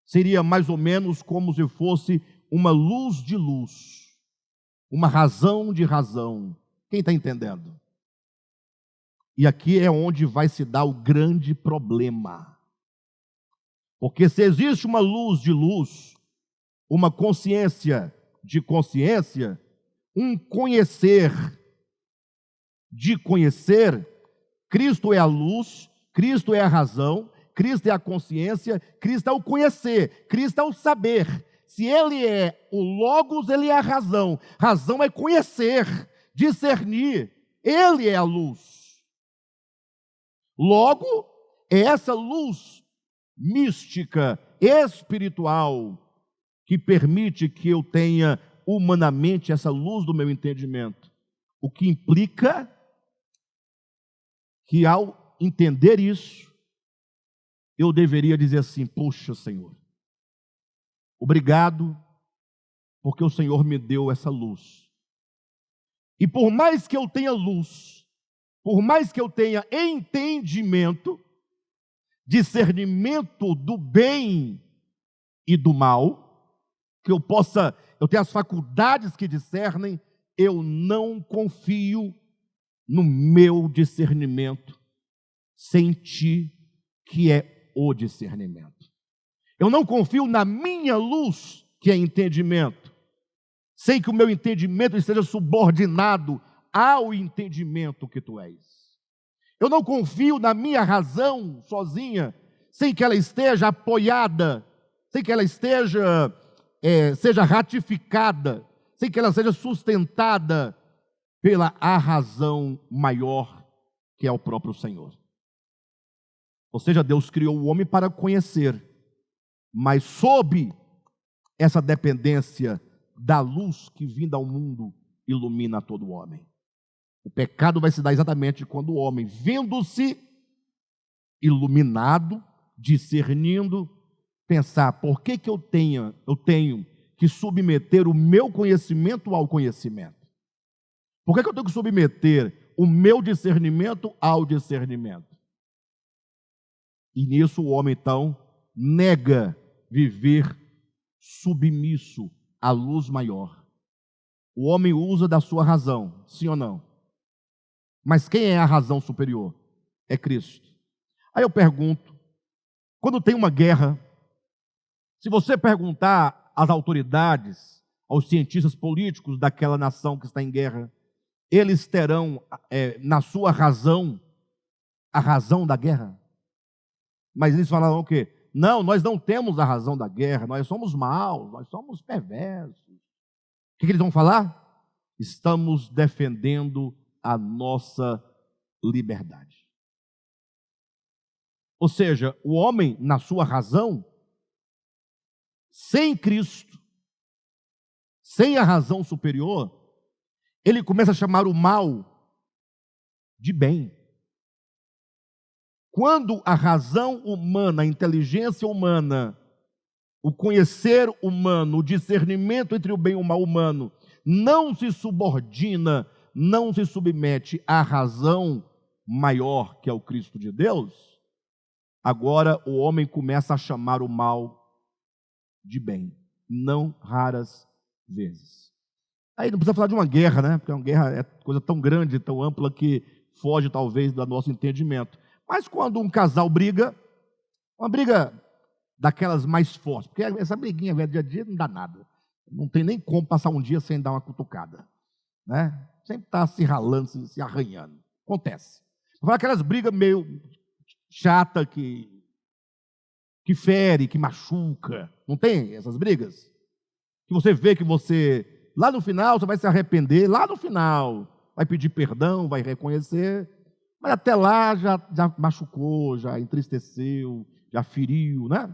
Seria mais ou menos como se fosse uma luz de luz, uma razão de razão. Quem está entendendo? E aqui é onde vai se dar o grande problema. Porque se existe uma luz de luz, uma consciência de consciência, um conhecer de conhecer, Cristo é a luz, Cristo é a razão, Cristo é a consciência, Cristo é o conhecer, Cristo é o saber. Se Ele é o Logos, Ele é a razão. Razão é conhecer, discernir. Ele é a luz. Logo, é essa luz mística, espiritual, que permite que eu tenha humanamente essa luz do meu entendimento. O que implica que ao entender isso, eu deveria dizer assim, poxa Senhor, obrigado, porque o Senhor me deu essa luz. E por mais que eu tenha luz, por mais que eu tenha entendimento, discernimento do bem e do mal, que eu tenho as faculdades que discernem, eu não confio no meu discernimento, sem ti, que é o discernimento. Eu não confio na minha luz, que é entendimento. Sei que o meu entendimento esteja subordinado ao entendimento que tu és. Eu não confio na minha razão sozinha, sem que ela esteja apoiada, sem que ela seja ratificada, sem que ela seja sustentada pela a razão maior, que é o próprio Senhor. Ou seja, Deus criou o homem para conhecer, mas sob essa dependência da luz que vinda ao mundo ilumina todo o homem. O pecado vai se dar exatamente quando o homem, vendo-se iluminado, discernindo, pensar, por que eu tenho que submeter o meu conhecimento ao conhecimento? Por que eu tenho que submeter o meu discernimento ao discernimento? E nisso o homem, então, nega viver submisso à luz maior. o homem usa da sua razão, sim ou não? Mas quem é a razão superior? É Cristo. Aí eu pergunto, quando tem uma guerra, se você perguntar às autoridades, aos cientistas políticos daquela nação que está em guerra, eles terão na sua razão, a razão da guerra? Mas eles falarão o quê? Não, nós não temos a razão da guerra, nós somos maus, nós somos perversos. O que eles vão falar? Estamos defendendo a nossa liberdade. Ou seja, o homem, na sua razão, sem Cristo, sem a razão superior, ele começa a chamar o mal de bem. Quando a razão humana, a inteligência humana, o conhecer humano, o discernimento entre o bem e o mal humano, não se subordina, não se submete à razão maior, que é o Cristo de Deus, agora o homem começa a chamar o mal de bem, não raras vezes. Aí não precisa falar de uma guerra, né? Porque uma guerra é coisa tão grande, tão ampla, que foge talvez do nosso entendimento. Mas quando um casal briga, uma briga daquelas mais fortes, porque essa briguinha dia a dia não dá nada. Não tem nem como passar um dia sem dar uma cutucada, né? Sempre está se ralando, se arranhando. Acontece. Vai aquelas brigas meio chata que fere, que machuca. Não tem essas brigas? Que você vê que você, lá no final, você vai se arrepender, lá no final, vai pedir perdão, vai reconhecer, mas até lá já machucou, já entristeceu, já feriu, né?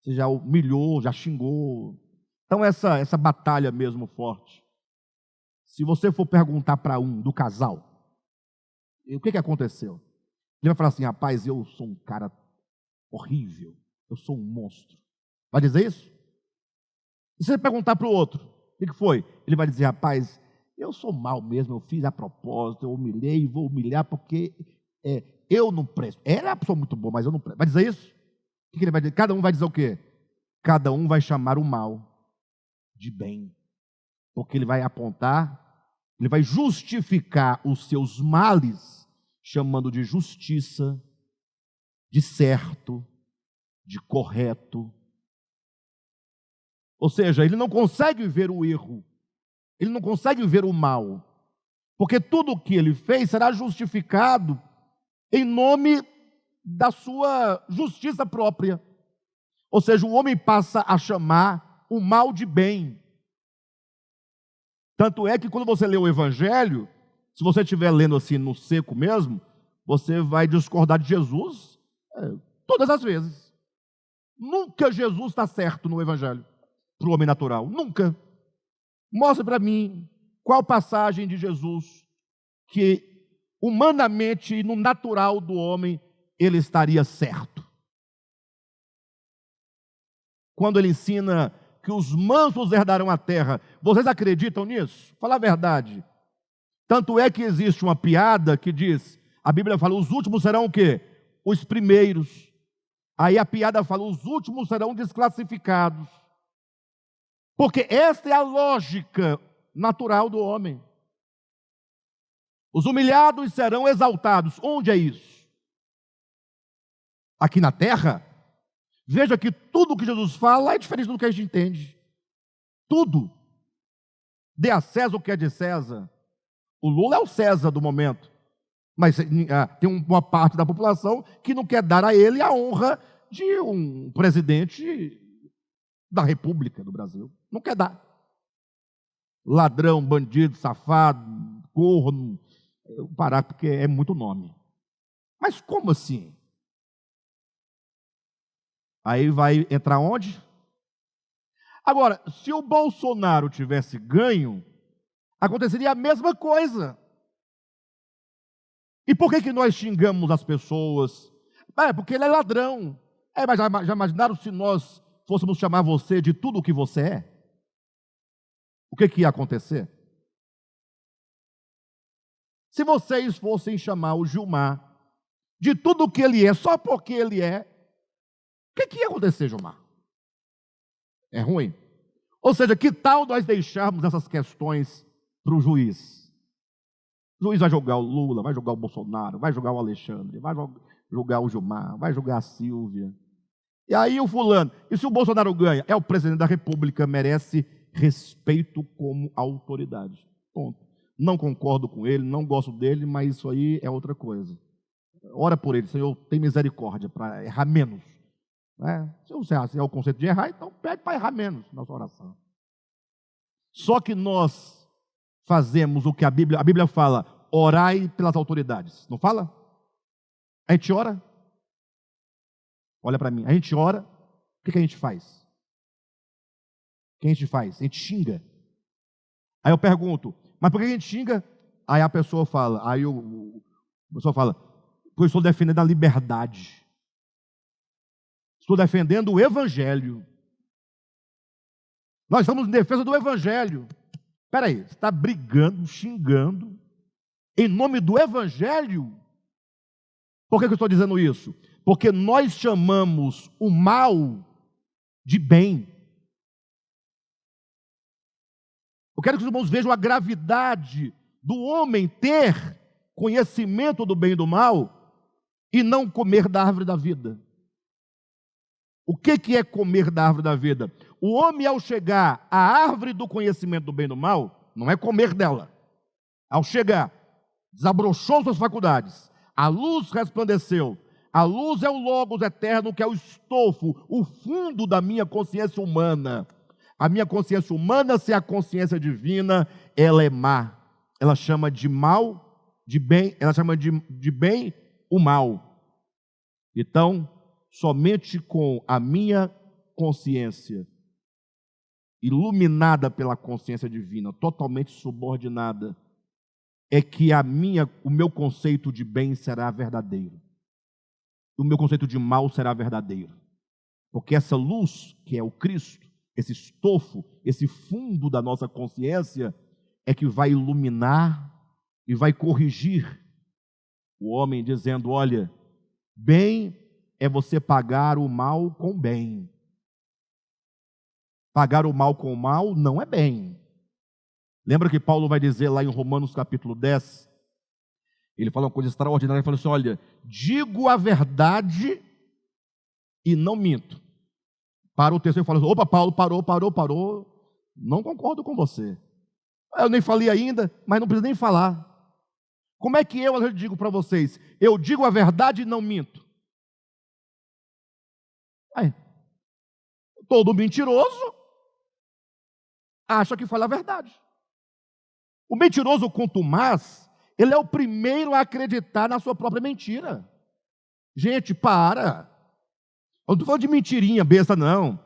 Você já humilhou, já xingou. Então essa batalha mesmo forte. Se você for perguntar para um do casal, o que aconteceu? Ele vai falar assim, rapaz, eu sou um cara horrível, eu sou um monstro. Vai dizer isso? E se você perguntar para o outro, o que foi? Ele vai dizer, rapaz, eu sou mal mesmo, eu fiz a propósito, eu humilhei e vou humilhar porque eu não presto. Ela é uma pessoa muito boa, mas eu não presto. Vai dizer isso? O que ele vai dizer? Cada um vai dizer o quê? Cada um vai chamar o mal de bem. Porque ele vai apontar, ele vai justificar os seus males, chamando de justiça, de certo, de correto. Ou seja, ele não consegue ver o erro, ele não consegue ver o mal, porque tudo o que ele fez será justificado em nome da sua justiça própria. Ou seja, o homem passa a chamar o mal de bem. Tanto é que quando você lê o Evangelho, se você estiver lendo assim no seco mesmo, você vai discordar de Jesus todas as vezes. Nunca Jesus está certo no Evangelho, para o homem natural. Nunca. Mostre para mim qual passagem de Jesus que humanamente e no natural do homem ele estaria certo. Quando ele ensina que os mansos herdarão a terra, vocês acreditam nisso? Fala a verdade. Tanto é que existe uma piada que diz, a Bíblia fala, os últimos serão o quê? Os primeiros. Aí a piada fala, os últimos serão desclassificados. Porque esta é a lógica natural do homem. Os humilhados serão exaltados. Onde é isso? Aqui na terra? Veja que tudo que Jesus fala é diferente do que a gente entende. Tudo. Dê a César o que é de César. O Lula é o César do momento. Mas tem uma parte da população que não quer dar a ele a honra de um presidente da República do Brasil. Não quer dar. Ladrão, bandido, safado, corno. Eu vou parar porque é muito nome. Mas como assim? Aí vai entrar onde? Agora, se o Bolsonaro tivesse ganho, aconteceria a mesma coisa. E por que nós xingamos as pessoas? Porque ele é ladrão. Mas já imaginaram se nós fôssemos chamar você de tudo o que você é? O que ia acontecer? Se vocês fossem chamar o Gilmar de tudo o que ele é, só porque ele é, o que ia acontecer, Gilmar? É ruim. Ou seja, que tal nós deixarmos essas questões para o juiz? O juiz vai julgar o Lula, vai julgar o Bolsonaro, vai julgar o Alexandre, vai julgar o Gilmar, vai julgar a Silvia. E aí o fulano, e se o Bolsonaro ganha? É o presidente da República, merece respeito como autoridade. Ponto. Não concordo com ele, não gosto dele, mas isso aí é outra coisa. Ora por ele, Senhor, tem misericórdia para errar menos. Se você é o conceito de errar, então pede para errar menos na sua oração. Só que nós fazemos o que a Bíblia fala, orai pelas autoridades. Não fala? A gente ora. Olha para mim, a gente ora, o que a gente faz? O que a gente faz? A gente xinga. Aí eu pergunto, mas por que a gente xinga? Aí a pessoa fala, a pessoa fala, porque eu estou defendendo a liberdade. Estou defendendo o Evangelho. Nós estamos em defesa do Evangelho. Espera aí, você está brigando, xingando, em nome do Evangelho? Por que eu estou dizendo isso? Porque nós chamamos o mal de bem. Eu quero que os irmãos vejam a gravidade do homem ter conhecimento do bem e do mal e não comer da árvore da vida. O que é comer da árvore da vida? O homem, ao chegar à árvore do conhecimento do bem e do mal, não é comer dela. Ao chegar, desabrochou suas faculdades, a luz resplandeceu. A luz é o Logos eterno, que é o estofo, o fundo da minha consciência humana. A minha consciência humana, se é a consciência divina, ela é má. Ela chama de mal, de bem, ela chama de bem o mal. Então, somente com a minha consciência, iluminada pela consciência divina, totalmente subordinada, é que o meu conceito de bem será verdadeiro. O meu conceito de mal será verdadeiro. Porque essa luz, que é o Cristo, esse estofo, esse fundo da nossa consciência, é que vai iluminar e vai corrigir o homem, dizendo, olha, bem é você pagar o mal com bem. Pagar o mal com o mal não é bem. Lembra que Paulo vai dizer lá em Romanos capítulo 10, ele fala uma coisa extraordinária, ele fala assim, olha, digo a verdade e não minto. Para o terceiro e fala assim, opa, Paulo, parou, não concordo com você. Eu nem falei ainda, mas não preciso nem falar. Como é que eu digo para vocês, eu digo a verdade e não minto? Todo mentiroso acha que fala a verdade. O mentiroso contumaz, ele é o primeiro a acreditar na sua própria mentira. Gente, para. Eu não estou falando de mentirinha besta, não.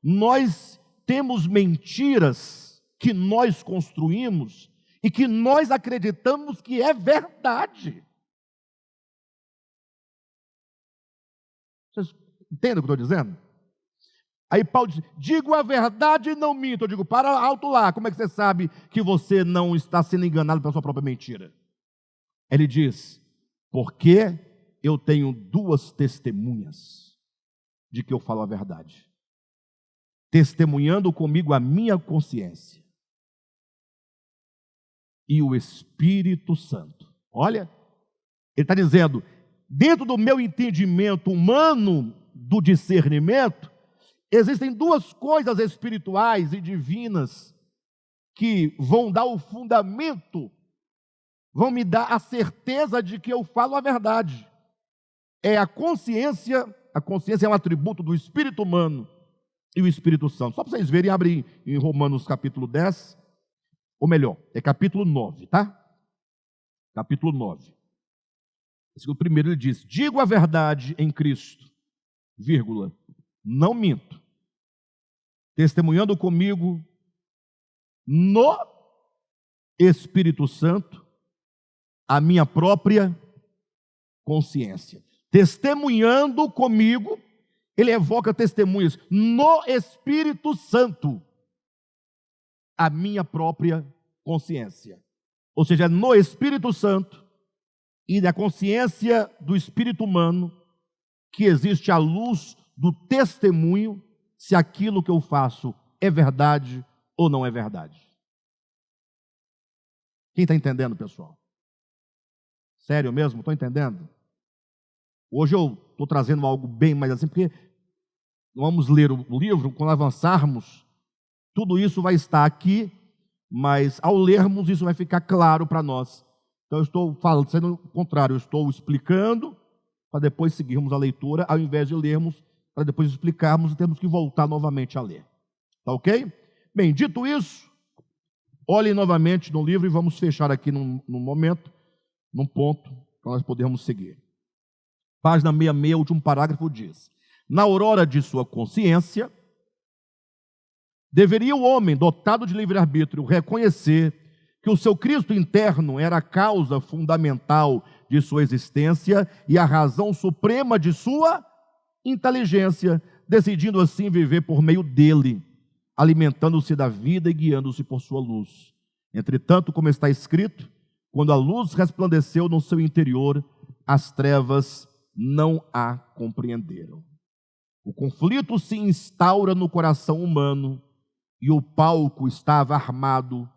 Nós temos mentiras que nós construímos e que nós acreditamos que é verdade. Vocês entendem o que eu estou dizendo? Aí Paulo diz, digo a verdade e não minto. Eu digo, para alto lá, como é que você sabe que você não está sendo enganado pela sua própria mentira? Ele diz, porque eu tenho duas testemunhas de que eu falo a verdade. Testemunhando comigo a minha consciência e o Espírito Santo. Olha, ele está dizendo, dentro do meu entendimento humano do discernimento, existem duas coisas espirituais e divinas que vão dar o fundamento, vão me dar a certeza de que eu falo a verdade. É a consciência é um atributo do espírito humano e o Espírito Santo. Só para vocês verem, abrem em Romanos capítulo 10, ou melhor, é capítulo 9, tá? Capítulo 9. O primeiro ele diz, digo a verdade em Cristo, vírgula, não minto, testemunhando comigo no Espírito Santo a minha própria consciência. Testemunhando comigo, ele evoca testemunhas no Espírito Santo a minha própria consciência. Ou seja, no Espírito Santo e na consciência do espírito humano que existe a luz do testemunho se aquilo que eu faço é verdade ou não é verdade. Quem está entendendo, pessoal? Sério mesmo? Estou entendendo? Hoje eu estou trazendo algo bem mais assim, porque vamos ler o livro, quando avançarmos, tudo isso vai estar aqui, mas ao lermos isso vai ficar claro para nós. Então eu estou falando, sendo o contrário, eu estou explicando para depois seguirmos a leitura, ao invés de lermos, para depois explicarmos e temos que voltar novamente a ler. Tá ok? Bem, dito isso, olhem novamente no livro e vamos fechar aqui num momento, num ponto, para nós podermos seguir. Página 66, último parágrafo diz: na aurora de sua consciência, deveria o homem, dotado de livre-arbítrio, reconhecer que o seu Cristo interno era a causa fundamental de sua existência e a razão suprema de sua inteligência, decidindo assim viver por meio dele, alimentando-se da vida e guiando-se por sua luz. Entretanto, como está escrito, quando a luz resplandeceu no seu interior, as trevas não a compreenderam. O conflito se instaura no coração humano e o palco estava armado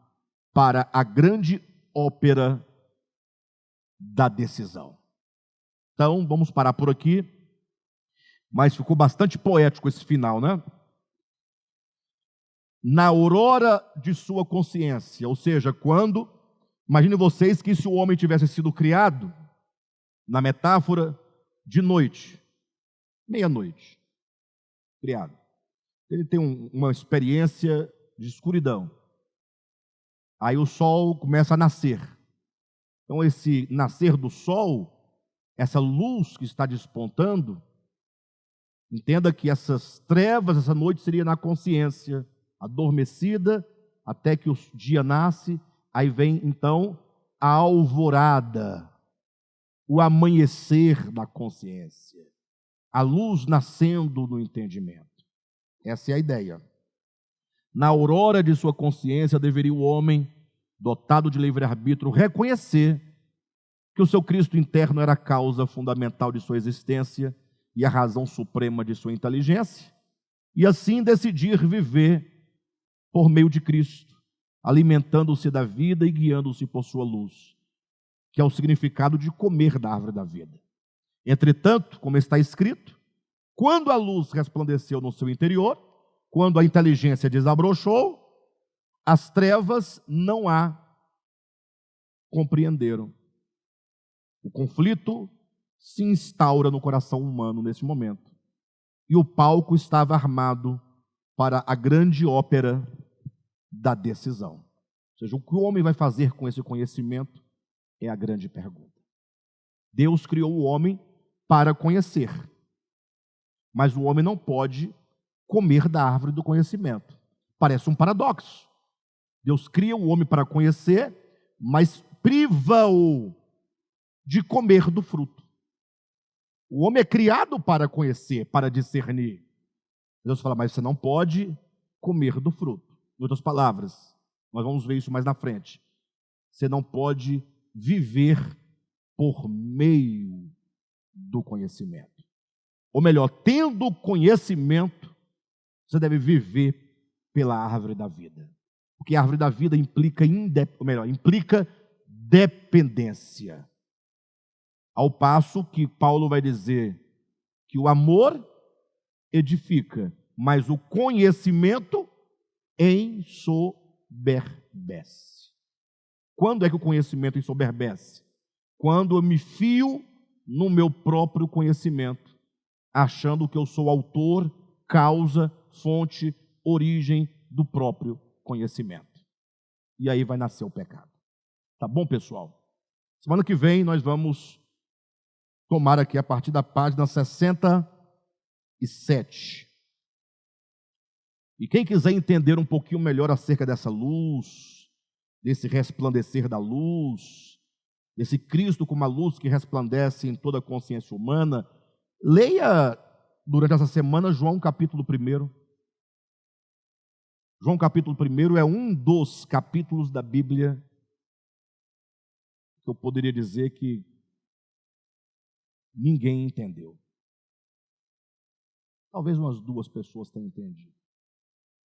para a grande ópera da decisão. Então, vamos parar por aqui, mas ficou bastante poético esse final, né? Na aurora de sua consciência, ou seja, quando, imagine vocês que se o homem tivesse sido criado, na metáfora, de noite, meia-noite, criado. Ele tem uma experiência de escuridão. Aí o sol começa a nascer. Então esse nascer do sol, essa luz que está despontando, entenda que essas trevas, essa noite seria na consciência, adormecida, até que o dia nasce, aí vem então a alvorada, o amanhecer da consciência, a luz nascendo no entendimento. Essa é a ideia. Na aurora de sua consciência, deveria o homem, dotado de livre-arbítrio, reconhecer que o seu Cristo interno era a causa fundamental de sua existência e a razão suprema de sua inteligência, e assim decidir viver por meio de Cristo, alimentando-se da vida e guiando-se por sua luz, que é o significado de comer da árvore da vida. Entretanto, como está escrito, quando a luz resplandeceu no seu interior, quando a inteligência desabrochou, as trevas não a compreenderam. O conflito se instaura no coração humano nesse momento. E o palco estava armado para a grande ópera da decisão. Ou seja, o que o homem vai fazer com esse conhecimento é a grande pergunta. Deus criou o homem para conhecer, mas o homem não pode comer da árvore do conhecimento. Parece um paradoxo. Deus cria o homem para conhecer, mas priva-o de comer do fruto. O homem é criado para conhecer, para discernir. Deus fala, mas você não pode comer do fruto. Em outras palavras, nós vamos ver isso mais na frente. Você não pode viver por meio do conhecimento. Ou melhor, tendo conhecimento, você deve viver pela árvore da vida. Porque a árvore da vida implica dependência. Ao passo que Paulo vai dizer que o amor edifica, mas o conhecimento ensoberbece. Quando é que o conhecimento ensoberbece? Quando eu me fio no meu próprio conhecimento, achando que eu sou autor, causa, fonte, origem do próprio conhecimento. E aí vai nascer o pecado. Tá bom, pessoal? Semana que vem nós vamos tomar aqui a partir da página 67. E quem quiser entender um pouquinho melhor acerca dessa luz, desse resplandecer da luz, desse Cristo como a luz que resplandece em toda a consciência humana, leia durante essa semana João capítulo 1. João capítulo 1 é um dos capítulos da Bíblia que eu poderia dizer que ninguém entendeu. Talvez umas 2 pessoas tenham entendido.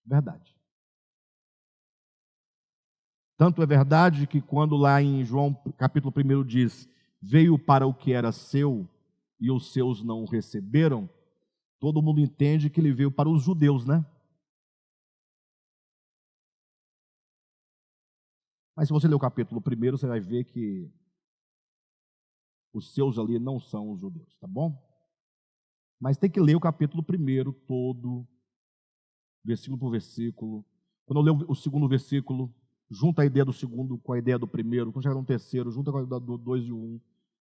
Verdade. Tanto é verdade que quando lá em João capítulo 1 diz, veio para o que era seu e os seus não o receberam, todo mundo entende que ele veio para os judeus, né? Mas se você ler o capítulo 1, você vai ver que os seus ali não são os judeus, tá bom? Mas tem que ler o capítulo 1 todo, versículo por versículo. Quando eu ler o segundo versículo, junta a ideia do segundo com a ideia do primeiro. Quando chegar no terceiro, junta com a ideia do 2 e 1.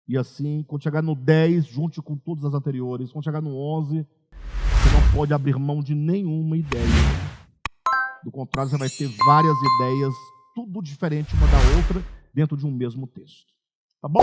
E assim, quando chegar no 10, junte com todas as anteriores. Quando chegar no 11, você não pode abrir mão de nenhuma ideia. Do contrário, você vai ter várias ideias, tudo diferente uma da outra, dentro de um mesmo texto. Tá bom?